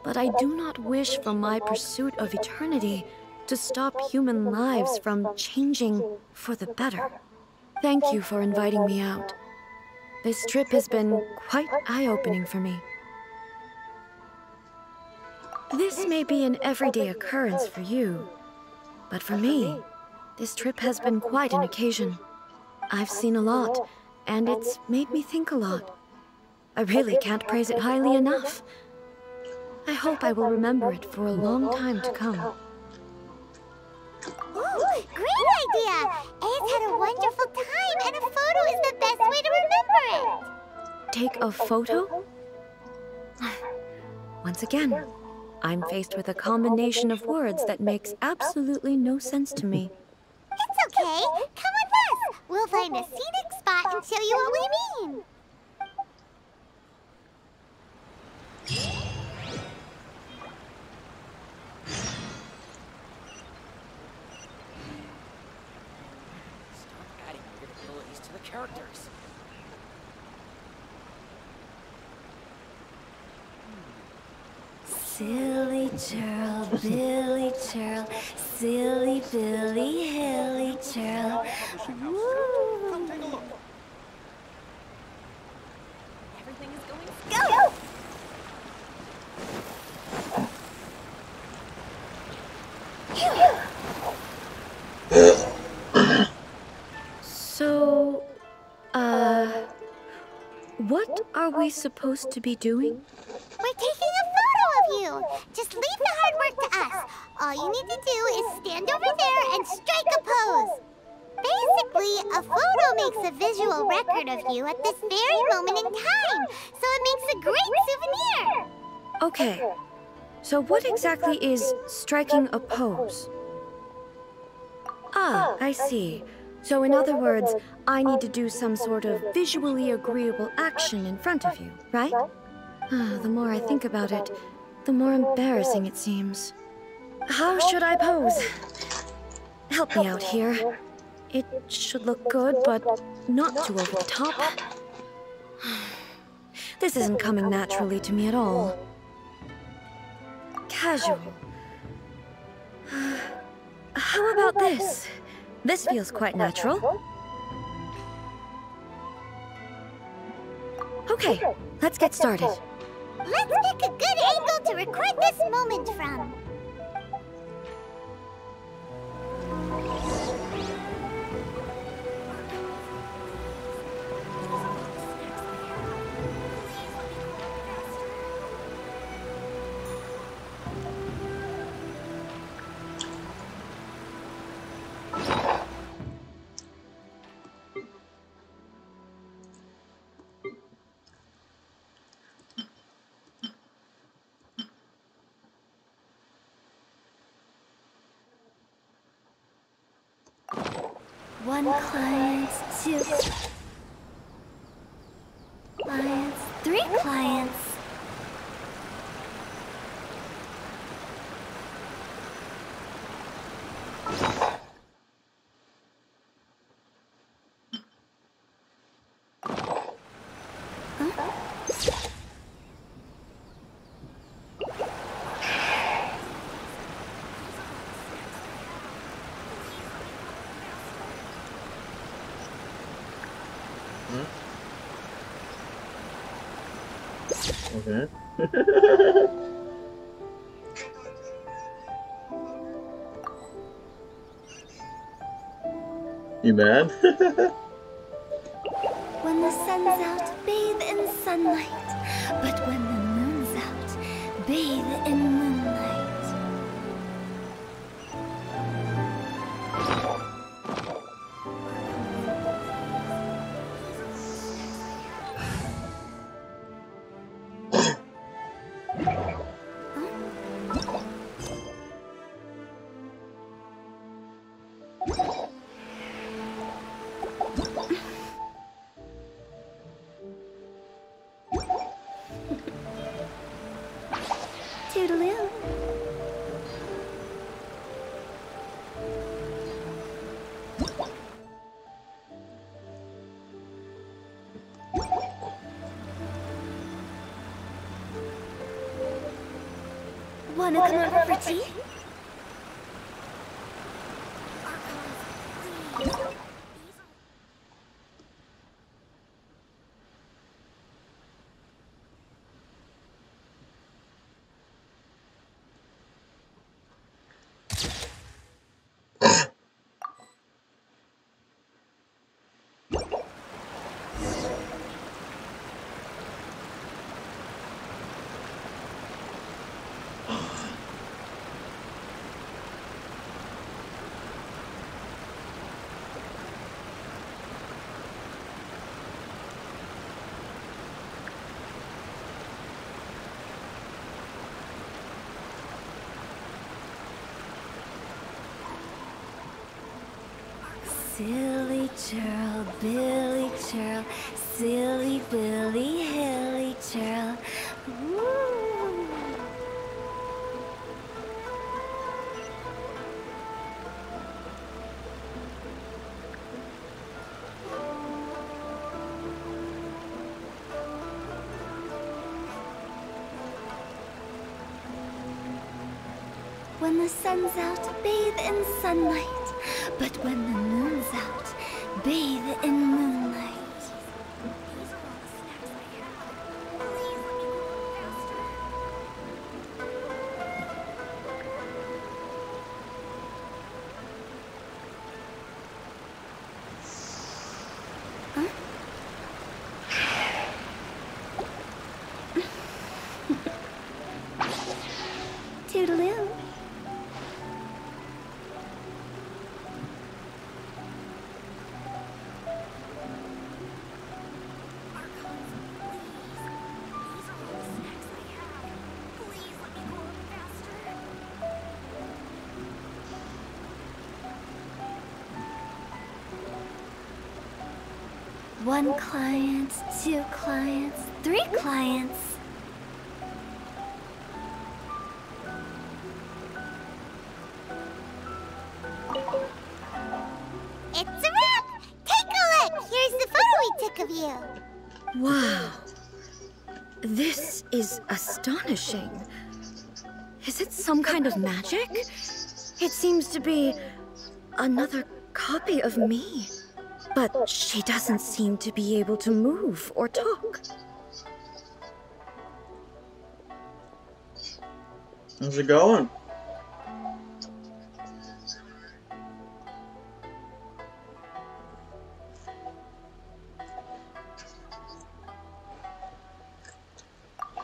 but I do not wish for my pursuit of eternity to stop human lives from changing for the better. Thank you for inviting me out. This trip has been quite eye-opening for me. This may be an everyday occurrence for you, but for me, this trip has been quite an occasion. I've seen a lot, and it's made me think a lot. I really can't praise it highly enough. I hope I will remember it for a long time to come. Ooh, great idea! A's had a wonderful time, and a photo is the best way to remember it! Take a photo? Once again, I'm faced with a combination of words that makes absolutely no sense to me. It's okay. Come with us. We'll find a scenic spot and show you what we mean. Stop adding weird abilities to the characters. Silly churl, Billy churl, silly Billy, hilly churl. Woo! Come take a look. Everything is going Go! So, what are we supposed to be doing? We're taking a photo of you. Just leave the hard work to us. All you need to do is stand over there and strike a pose. Basically, a photo makes a visual record of you at this very moment in time, so it makes a great souvenir! Okay, so what exactly is striking a pose? Ah, I see. So in other words, I need to do some sort of visually agreeable action in front of you, right? The more I think about it, the more embarrassing it seems. How should I pose? Help me out here. It should look good, but not too over the top. This isn't coming naturally to me at all. Casual. How about this? This feels quite natural. Okay, let's get started. Let's pick a good angle to record this moment from. One client, two clients, three clients. Okay. You mad? When the sun's out, bathe in sunlight. But when the moon's out, bathe in moonlight. Toodaloo. Wanna come over for tea? Silly churl, Billy churl, silly Billy, hilly churl. Woo. When the sun's out, bathe in sunlight. But when the moon's out, bathe in moonlight. Huh? Toodaloo. 1 client, 2 clients, 3 clients. It's a wrap! Take a look! Here's the photo we took of you. Wow. This is astonishing. Is it some kind of magic? It seems to be another copy of me. But she doesn't seem to be able to move or talk. How's it going?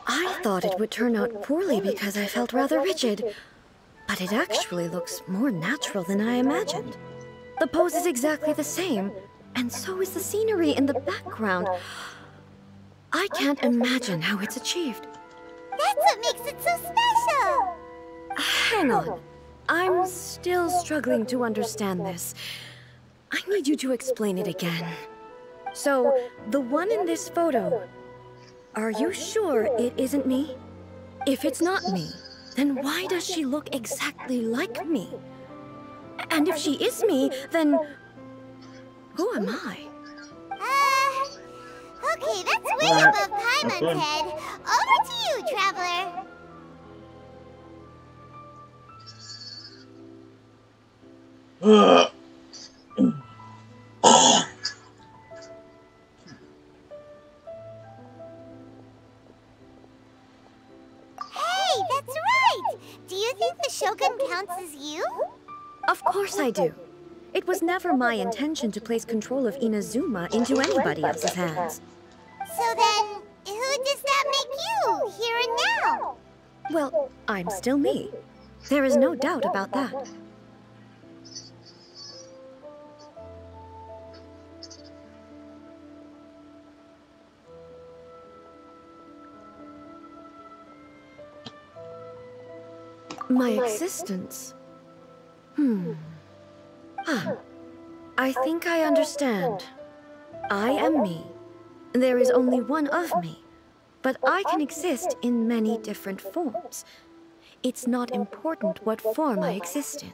I thought it would turn out poorly because I felt rather rigid, but it actually looks more natural than I imagined. The pose is exactly the same, and so is the scenery in the background. I can't imagine how it's achieved. That's what makes it so special! Hang on. I'm still struggling to understand this. I need you to explain it again. So, the one in this photo, are you sure it isn't me? If it's not me, then why does she look exactly like me? And if she is me, then who am I? Okay, that's way above Paimon's head. Over to you, Traveler. Hey, that's right! Do you think the Shogun counts as you? Of course I do. It was never my intention to place control of Inazuma into anybody else's hands. So then, who does that make you, here and now? Well, I'm still me. There is no doubt about that. My existence? I think I understand. I am me. There is only one of me, but I can exist in many different forms. It's not important what form I exist in.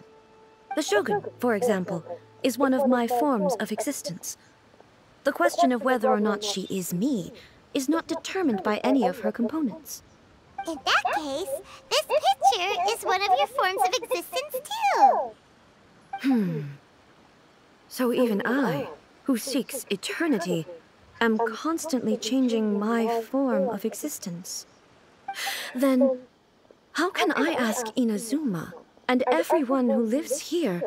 The Shogun, for example, is one of my forms of existence. The question of whether or not she is me is not determined by any of her components. In that case, this picture is one of your forms of existence too. So even I, who seeks eternity, am constantly changing my form of existence. Then, how can I ask Inazuma and everyone who lives here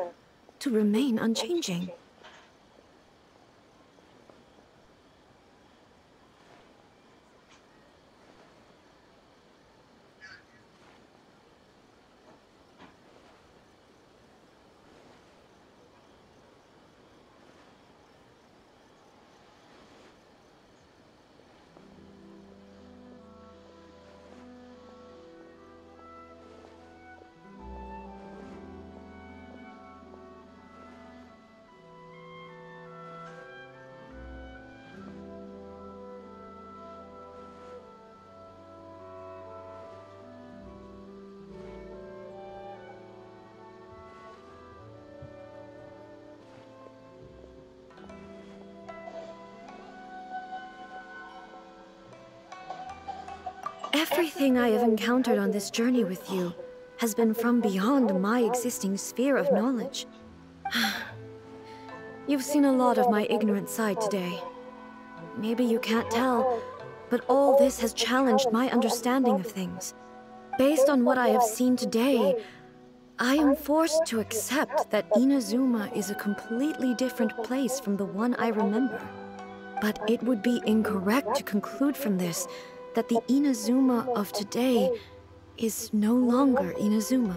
to remain unchanging? Everything I have encountered on this journey with you has been from beyond my existing sphere of knowledge. You've seen a lot of my ignorant side today. Maybe you can't tell, but all this has challenged my understanding of things. Based on what I have seen today, I am forced to accept that Inazuma is a completely different place from the one I remember. But it would be incorrect to conclude from this that the Inazuma of today is no longer Inazuma.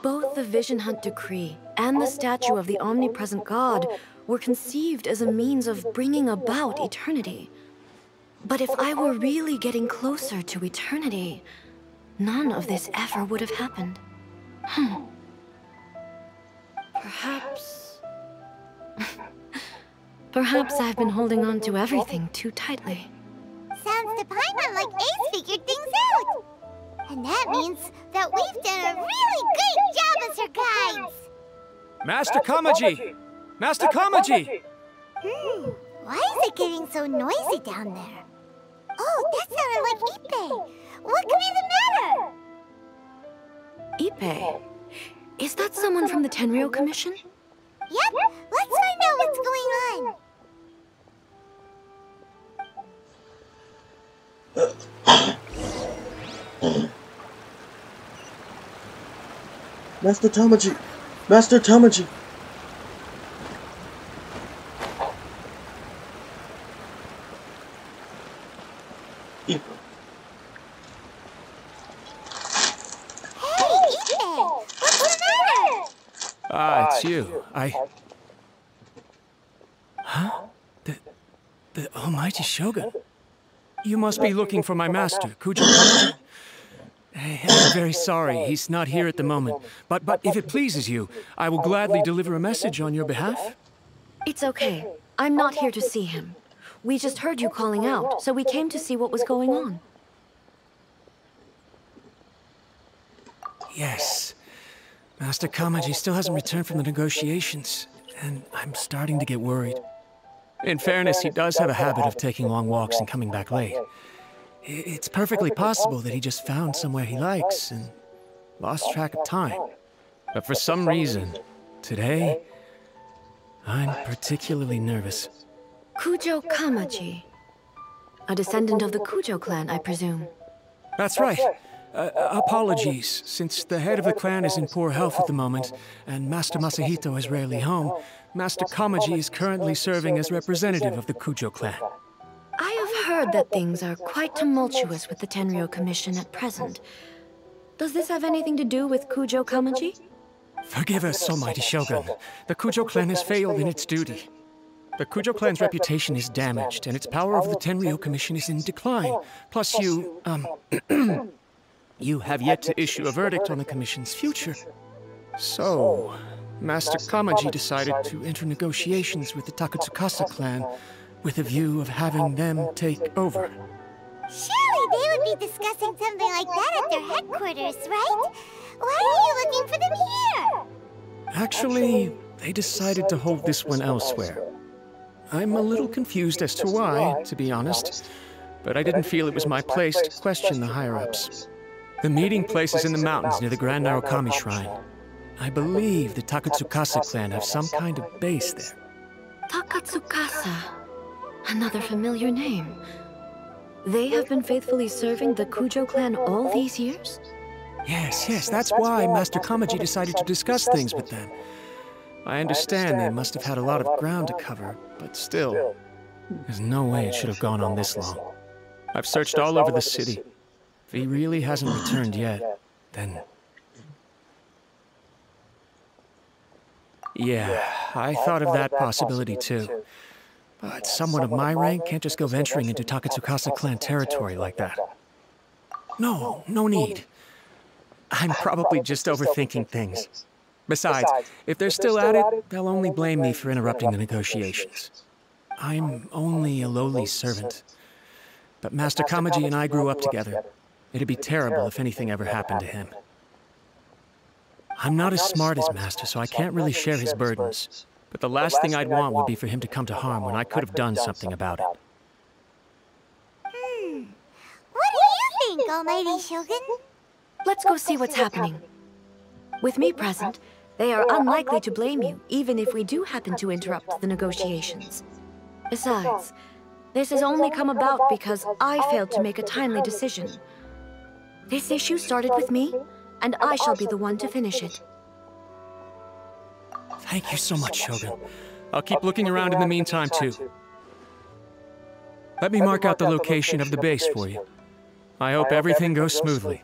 Both the Vision Hunt Decree and the statue of the omnipresent God were conceived as a means of bringing about eternity. But if I were really getting closer to eternity, none of this ever would have happened. Perhaps... Perhaps I've been holding on to everything too tightly. Sounds to Paimon like Ace figured things out. And that means that we've done a really great job as her guides. Master Kamaji! Master Kamaji! Why is it getting so noisy down there? Oh, that sounded like Ippei. What could be the matter? Ippei? Is that someone from the Tenryou Commission? Yep, let's find out what's going on. Master Tamaji! Master Tamaji! It's you. Huh? The Almighty Shogun? You must be looking for my master, Kujo Kamaji. I'm very sorry, he's not here at the moment. But if it pleases you, I will gladly deliver a message on your behalf. It's okay. I'm not here to see him. We just heard you calling out, so we came to see what was going on. Yes. Master Kamaji still hasn't returned from the negotiations, and I'm starting to get worried. In fairness, he does have a habit of taking long walks and coming back late. It's perfectly possible that he just found somewhere he likes and lost track of time. But for some reason, today, I'm particularly nervous. Kujo Kamaji. A descendant of the Kujo clan, I presume. That's right. Apologies, since the head of the clan is in poor health at the moment, and Master Masahito is rarely home, Master Kamaji is currently serving as representative of the Kujo clan. I have heard that things are quite tumultuous with the Tenryou Commission at present. Does this have anything to do with Kujo Kamaji? Forgive us, Almighty Shogun. The Kujo clan has failed in its duty. The Kujo clan's reputation is damaged, and its power over the Tenryou Commission is in decline. Plus you, you have yet to issue a verdict on the Commission's future. So, Master Kamaji decided to enter negotiations with the Takatsukasa clan with a view of having them take over. Surely they would be discussing something like that at their headquarters, right? Why are you looking for them here? Actually, they decided to hold this one elsewhere. I'm a little confused as to why, to be honest, but I didn't feel it was my place to question the higher-ups. The meeting place is in the mountains near the Grand Narukami Shrine. I believe the Takatsukasa clan have some kind of base there. Takatsukasa. Another familiar name. They have been faithfully serving the Kujo clan all these years? Yes, that's why Master Kamaji decided to discuss things with them. I understand they must have had a lot of ground to cover, but still, there's no way it should have gone on this long. I've searched all over the city. If he really hasn't returned yet, then... Yeah, I thought of that possibility too. But someone of my rank can't just go venturing into Takatsukasa clan territory like that. No need. I'm probably just overthinking things. Besides, if they're still at it, they'll only blame me for interrupting the negotiations. I'm only a lowly servant. But Master Kamaji and I grew up together. It'd be terrible if anything ever happened to him. I'm not as smart as Master, so I can't really share his burdens. But the last thing I'd want would be for him to come to harm when I could have done something about it. What do you think, Almighty Shogun? Let's go see what's happening. With me present, they are unlikely to blame you, even if we do happen to interrupt the negotiations. Besides, this has only come about because I failed to make a timely decision. This issue started with me, and I shall be the one to finish it. Thank you so much, Shogun. I'll keep looking around in the meantime, too. Let me mark out the location of the base for you. I hope everything goes smoothly.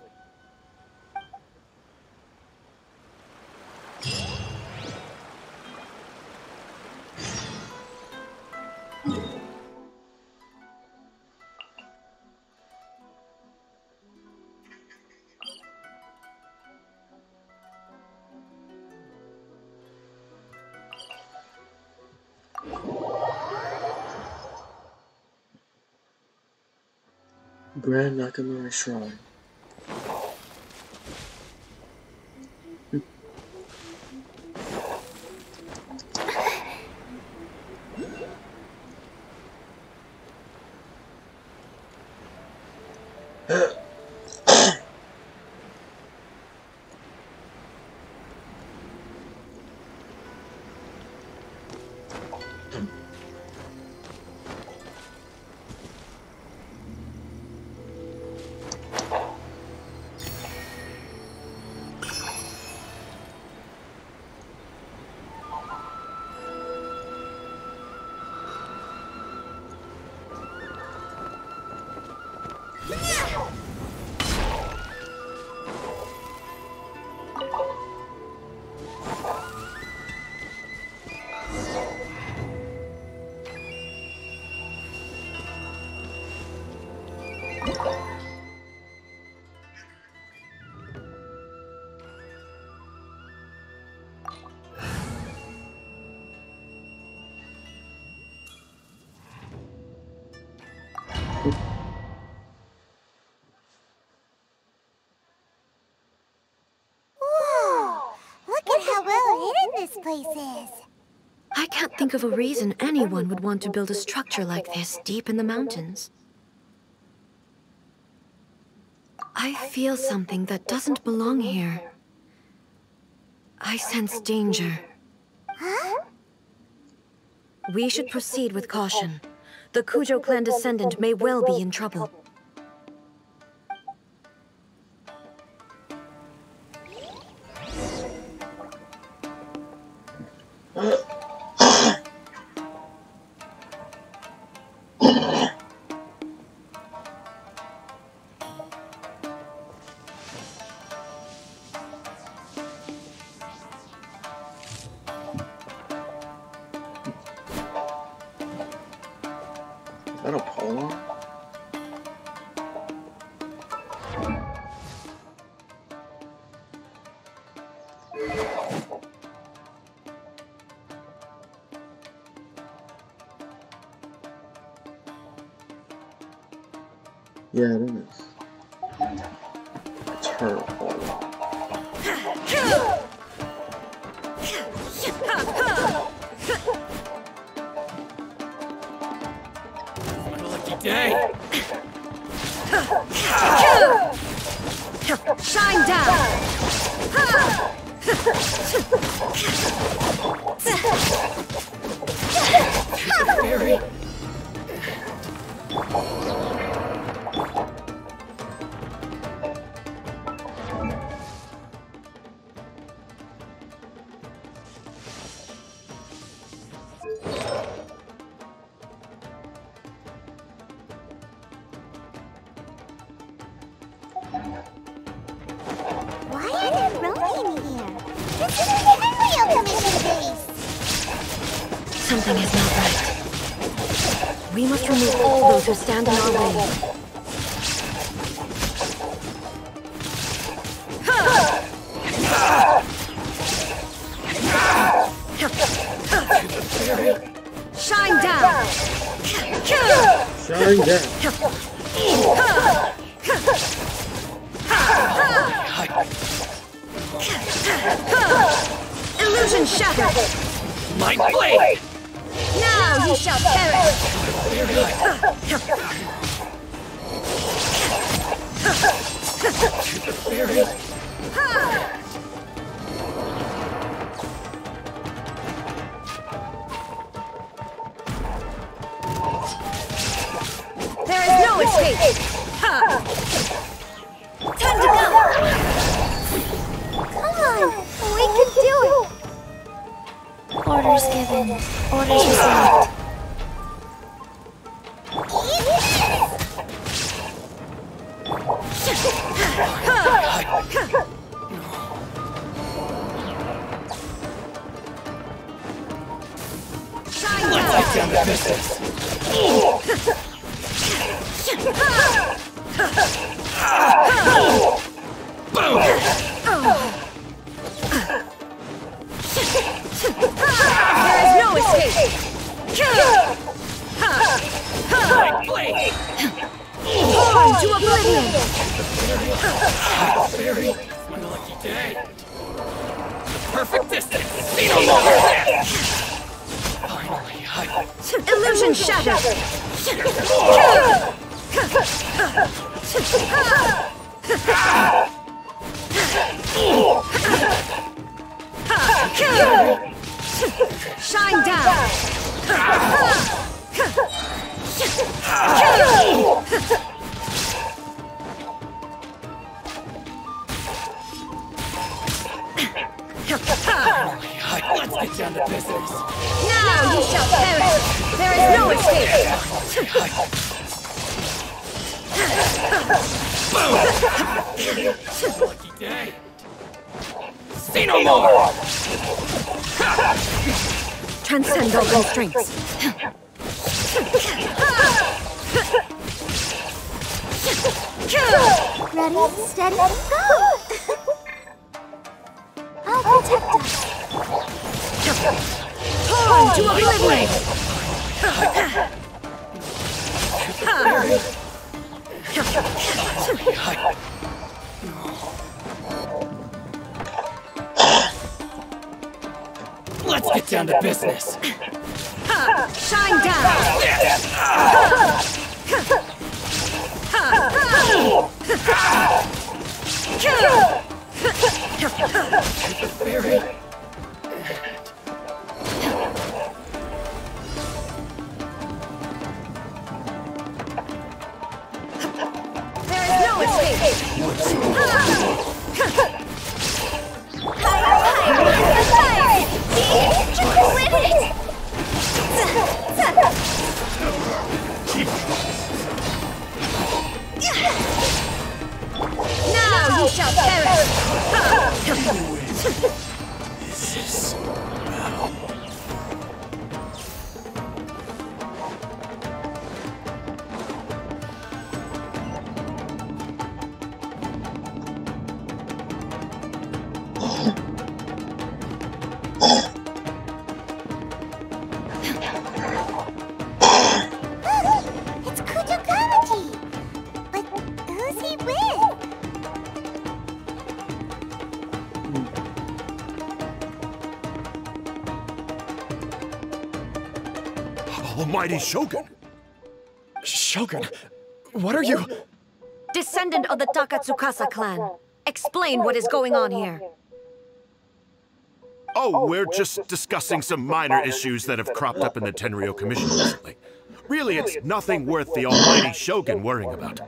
Grand Nakamura Shrine. Look at how well hidden this place is. I can't think of a reason anyone would want to build a structure like this deep in the mountains. I feel something that doesn't belong here. I sense danger. Huh? We should proceed with caution. The Kujo clan descendant may well be in trouble. Is that a pole? Yeah, it is. It's her pole. Day. Shine down! Fairy. Why are there Ronin here? This is the Embryo Commission base! Something is not right. We must remove all those who stand in our way. Shine down! Shine down! Illusion shattered! My blade! Now you shall perish! Fairy. There is no escape! Time to go! Come on! We can do it! Orders given. Orders received. Let's get down to business. Boom! There is no escape! Torn to oblivion! It's my lucky day. Perfect distance! See no more! Finally, Illusion shattered! Shine down! let's get down to business. Now you shall perish! There is no escape! Lucky day. See no more! Transcend all constraints. Ready, steady, go! I'll protect us. Torn to oblivion! Let's get down to business. Shine down! There is no escape! Now you shall perish! This is It's Kujukawaji! But who's he with? Almighty Shogun! Shogun, what are you? Descendant of the Takatsukasa clan. Explain what is going on here. Oh, we're just discussing some minor issues that have cropped up in the Tenryo Commission recently. Really, it's nothing worth the Almighty Shogun worrying about.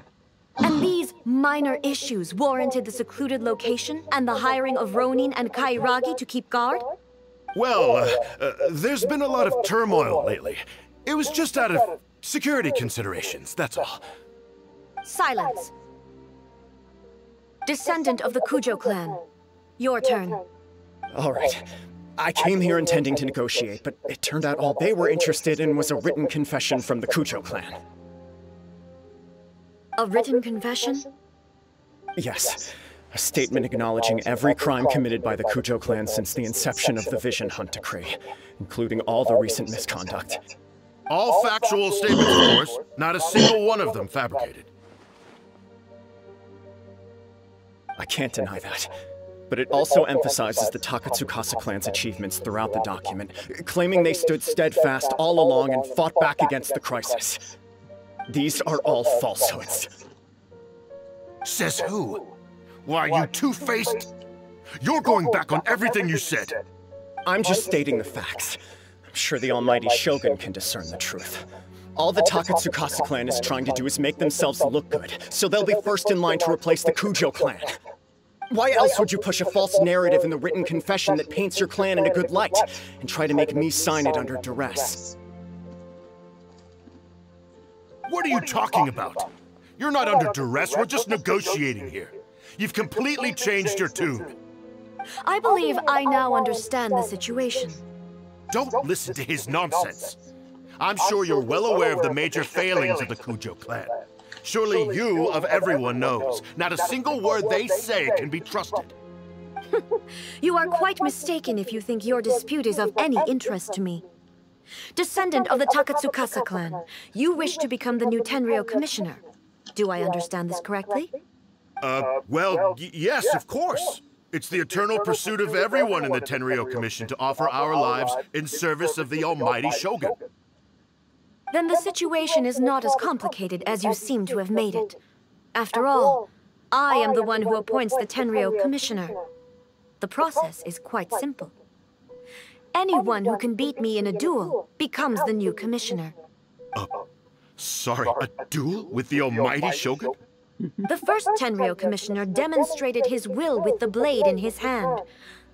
And these minor issues warranted the secluded location and the hiring of Ronin and Kairagi to keep guard? Well, there's been a lot of turmoil lately. It was just out of security considerations, that's all. Silence. Descendant of the Kujo clan. Your turn. All right. I came here intending to negotiate, but it turned out all they were interested in was a written confession from the Kujo clan. A written confession? Yes. A statement acknowledging every crime committed by the Kujo clan since the inception of the Vision Hunt Decree, including all the recent misconduct. All factual statements, of course. Not a single one of them fabricated. I can't deny that. But it also emphasizes the Takatsukasa clan's achievements throughout the document, claiming they stood steadfast all along and fought back against the crisis. These are all falsehoods. Says who? Why, you two-faced? You're going back on everything you said. I'm just stating the facts. I'm sure the Almighty Shogun can discern the truth. All the Takatsukasa clan is trying to do is make themselves look good, so they'll be first in line to replace the Kujo clan. Why else would you push a false narrative in the written confession that paints your clan in a good light, and try to make me sign it under duress? What are you talking about? You're not under duress, we're just negotiating here. You've completely changed your tune. I believe I now understand the situation. Don't listen to his nonsense. I'm sure you're well aware of the major failings of the Kujo clan. Surely you, of everyone, knows. Not a single word they say can be trusted. You are quite mistaken if you think your dispute is of any interest to me. Descendant of the Takatsukasa clan, you wish to become the new Tenryou commissioner. Do I understand this correctly? Well, yes, of course. It's the eternal pursuit of everyone in the Tenryou Commission to offer our lives in service of the almighty Shogun. Then the situation is not as complicated as you seem to have made it. After all, I am the one who appoints the Tenryou commissioner. The process is quite simple. Anyone who can beat me in a duel becomes the new commissioner. Sorry, a duel with the almighty Shogun? The first Tenryou commissioner demonstrated his will with the blade in his hand.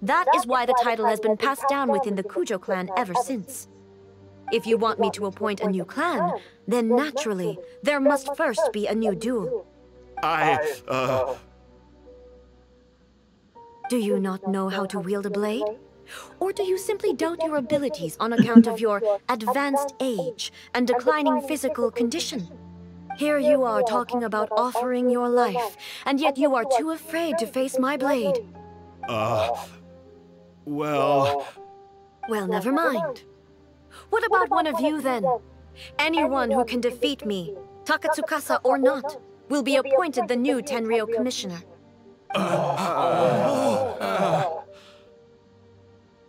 That is why the title has been passed down within the Kujo clan ever since. If you want me to appoint a new clan, then naturally, there must first be a new duel. Do you not know how to wield a blade? Or do you simply doubt your abilities on account of your advanced age and declining physical condition? Here you are talking about offering your life, and yet you are too afraid to face my blade. Well, never mind. What about one of you, then? Anyone who can defeat me, Takatsukasa or not, will be appointed the new Tenryou commissioner.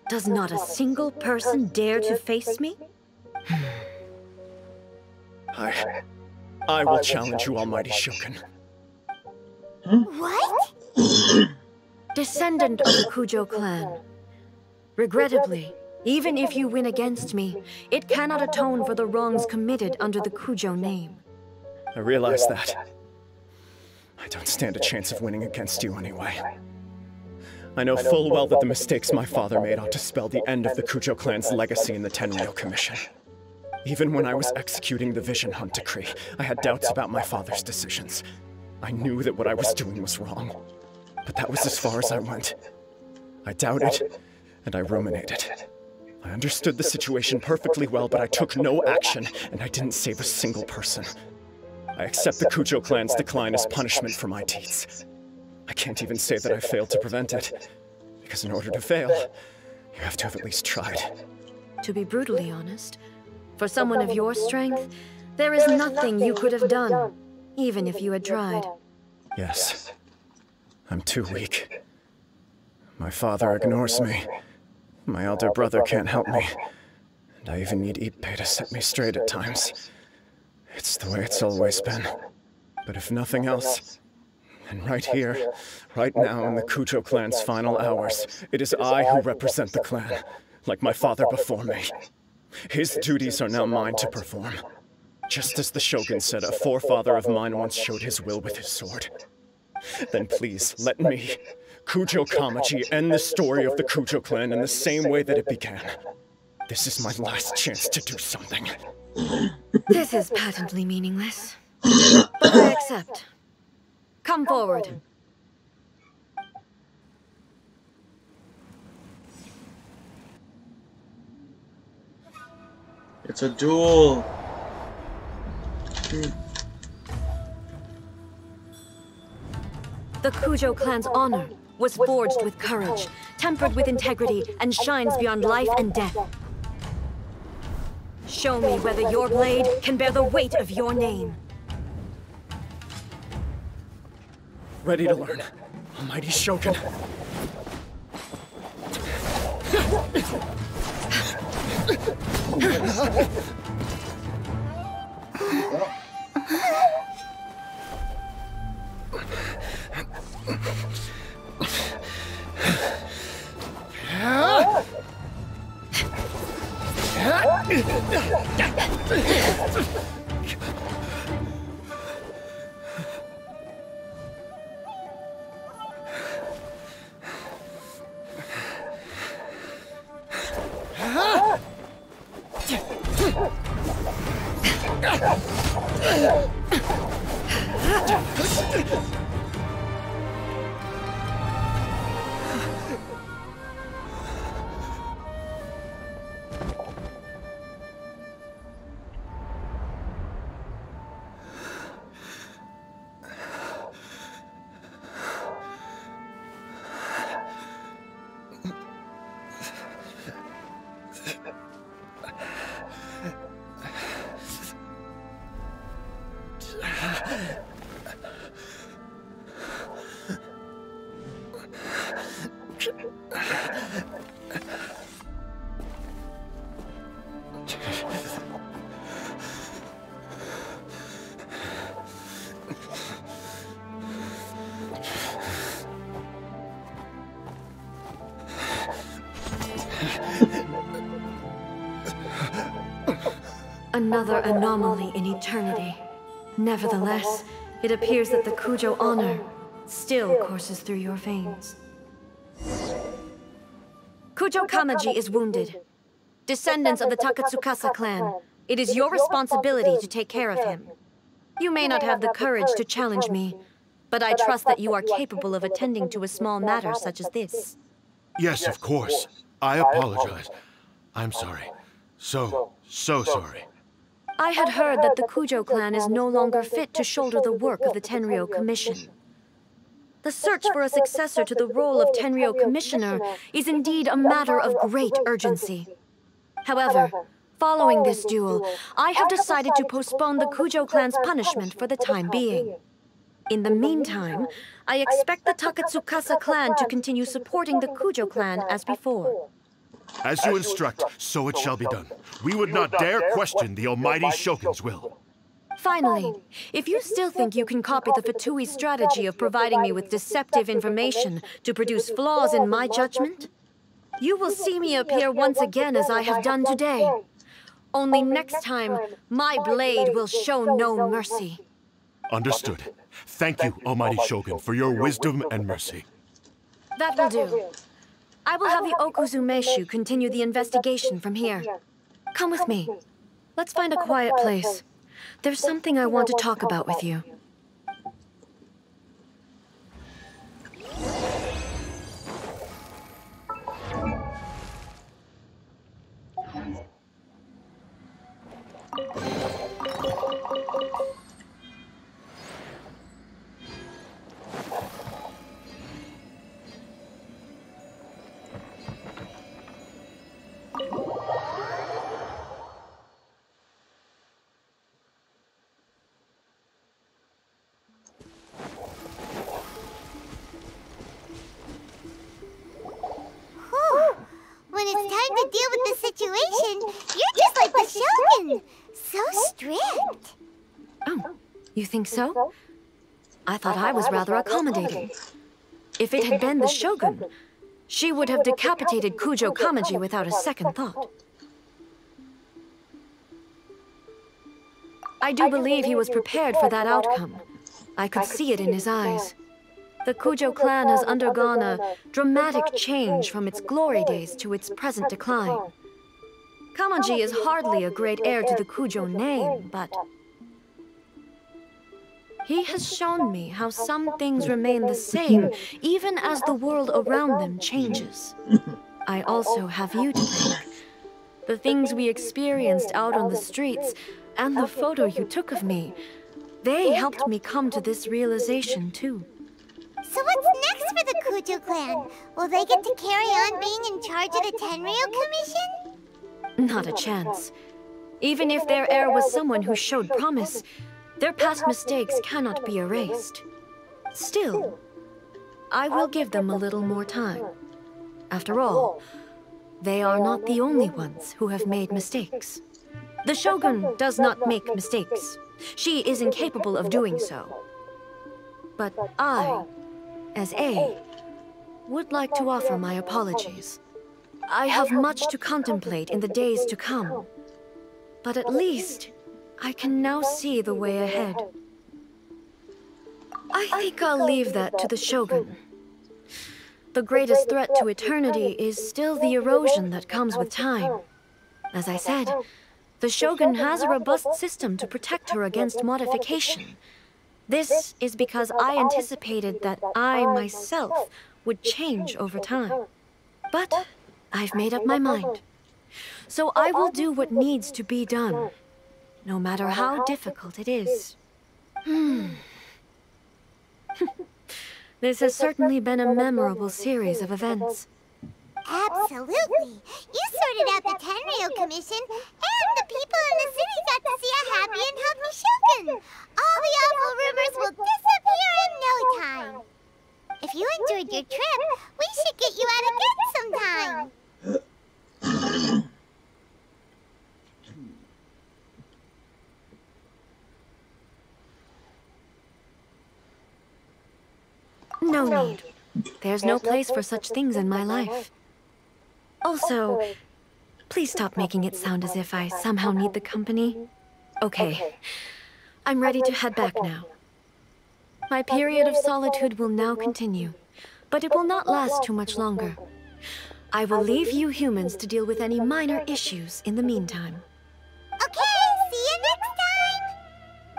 Does not a single person dare to face me? I will challenge you, almighty Shogun. What? Descendant of the Kujo clan. Regrettably, even if you win against me, it cannot atone for the wrongs committed under the Kujo name. I realize that. I don't stand a chance of winning against you anyway. I know full well that the mistakes my father made ought to spell the end of the Kujo clan's legacy in the Tenryou Commission. Even when I was executing the Vision Hunt decree, I had doubts about my father's decisions. I knew that what I was doing was wrong, but that was as far as I went. I doubted, and I ruminated. I understood the situation perfectly well, but I took no action, and I didn't save a single person. I accept the Kujo clan's decline as punishment for my deeds. I can't even say that I failed to prevent it, because in order to fail, you have to have at least tried. To be brutally honest, for someone of your strength, there is nothing you could have done, even if you had tried. Yes. I'm too weak. My father ignores me. My elder brother can't help me. And I even need Ippei to set me straight at times. It's the way it's always been. But if nothing else, then right here, right now in the Kujo clan's final hours, it is I who represent the clan, like my father before me. His duties are now mine to perform. Just as the Shogun said a forefather of mine once showed his will with his sword. Then please, let me, Kujo Kamaji, end the story of the Kujo clan in the same way that it began. This is my last chance to do something. This is patently meaningless. But I accept. Come forward. It's a duel. The Kujo clan's honor was forged with courage, tempered with integrity, and shines beyond life and death. Show me whether your blade can bear the weight of your name. Ready to learn, almighty Shogun. Another anomaly in eternity. Nevertheless, it appears that the Kujo honor still courses through your veins. Kujo Kamaji is wounded. Descendants of the Takatsukasa clan, it is your responsibility to take care of him. You may not have the courage to challenge me, but I trust that you are capable of attending to a small matter such as this. Yes, of course. I apologize. I'm sorry. So sorry. I had heard that the Kujo clan is no longer fit to shoulder the work of the Tenryou Commission. The search for a successor to the role of Tenryou Commissioner is indeed a matter of great urgency. However, following this duel, I have decided to postpone the Kujo clan's punishment for the time being. In the meantime, I expect the Takatsukasa clan to continue supporting the Kujo clan as before. As you instruct, so it shall be done. We would not dare question the almighty Shogun's will. Finally, if you still think you can copy the Fatui strategy of providing me with deceptive information to produce flaws in my judgment, you will see me appear once again as I have done today. Only next time, my blade will show no mercy. Understood. Thank you, almighty Shogun, for your wisdom and mercy. That will do. I will have the Okuzumeshu continue the investigation from here. Come with me. Let's find a quiet place. There's something I want to talk about with you. When it's time to deal with the situation, you're just like the Shogun! So strict! Oh, you think so? I thought I was rather accommodating. If it had been the Shogun, she would have decapitated Kujo Kamaji without a second thought. I do believe he was prepared for that outcome. I could see it in his eyes. The Kujo clan has undergone a dramatic change from its glory days to its present decline. Kamaji is hardly a great heir to the Kujo name, but he has shown me how some things remain the same even as the world around them changes. I also have you to thank. The things we experienced out on the streets and the photo you took of me, they helped me come to this realization too. So what's next for the Kujo clan? Will they get to carry on being in charge of the Tenryou Commission? Not a chance. Even if their heir was someone who showed promise, their past mistakes cannot be erased. Still, I will give them a little more time. After all, they are not the only ones who have made mistakes. The Shogun does not make mistakes. She is incapable of doing so. But I, as A, would like to offer my apologies. I have much to contemplate in the days to come, but at least I can now see the way ahead. I think I'll leave that to the Shogun. The greatest threat to eternity is still the erosion that comes with time. As I said, the Shogun has a robust system to protect her against modification. This is because I anticipated that I myself would change over time. But I've made up my mind. So I will do what needs to be done, no matter how difficult it is. This has certainly been a memorable series of events. Absolutely. You sorted out the Tenryou Commission, and the people in the city got to see a happy and healthy Shogun. All the awful rumors will disappear in no time. If you enjoyed your trip, we should get you out again sometime. No need. There's no place for such things in my life. Also, please stop making it sound as if I somehow need the company. Okay, I'm ready to head back now. My period of solitude will now continue, but it will not last too much longer. I will leave you humans to deal with any minor issues in the meantime. Okay, see you next time!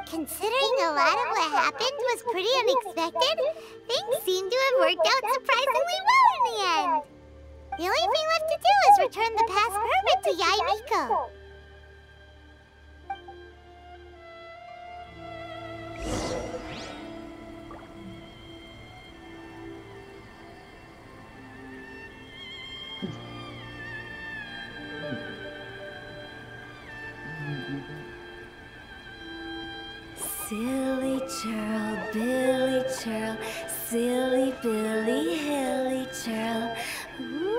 Considering a lot of what happened was pretty unexpected, things seem to have worked out surprisingly well in the end. The only thing left to do is return the past permit to Yae Miko. Silly churl, Billy churl, silly Billy, hilly churl. Ooh.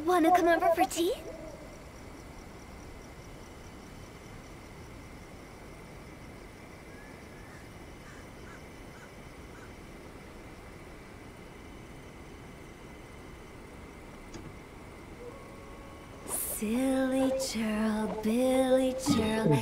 Wanna come over for tea? Silly churl, Billy churl.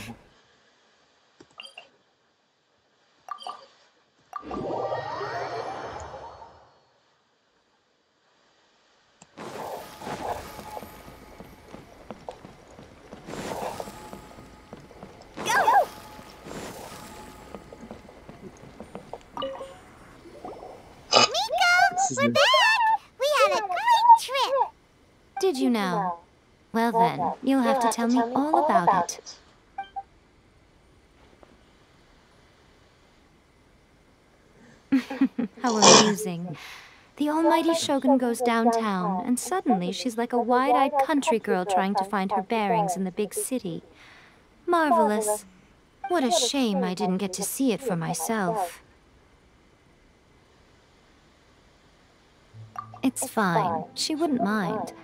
We're back! We had a great trip! Did you know? Well then, you'll have to tell me all about it. How amusing. The almighty Shogun goes downtown, and suddenly she's like a wide-eyed country girl trying to find her bearings in the big city. Marvelous. What a shame I didn't get to see it for myself. It's fine. She wouldn't mind.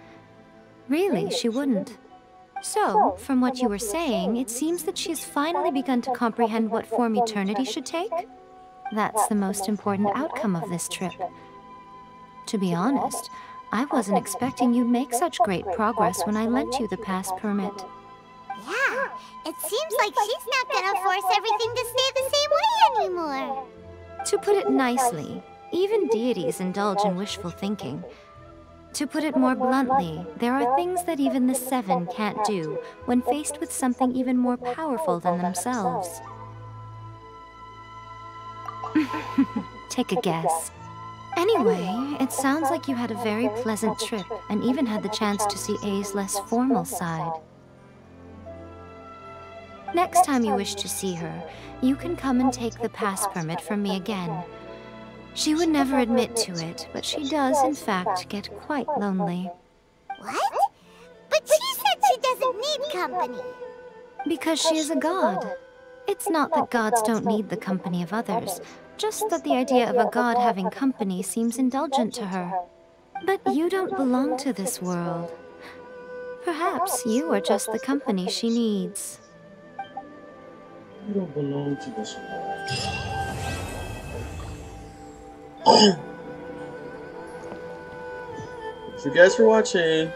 Really, she wouldn't. So, from what you were saying, it seems that she has finally begun to comprehend what form eternity should take? That's the most important outcome of this trip. To be honest, I wasn't expecting you'd make such great progress when I lent you the pass permit. Yeah, it seems like she's not gonna force everything to stay the same way anymore. To put it nicely, even deities indulge in wishful thinking. To put it more bluntly, there are things that even the Seven can't do when faced with something even more powerful than themselves. Take a guess. Anyway, it sounds like you had a very pleasant trip and even had the chance to see A's less formal side. Next time you wish to see her, you can come and take the pass permit from me again. She would never admit to it, but she does, in fact, get quite lonely. What? But she said she doesn't need company. Because she is a god. It's not that gods don't need the company of others, just that the idea of a god having company seems indulgent to her. But you don't belong to this world. Perhaps you are just the company she needs. You don't belong to this world. Thank you guys for watching.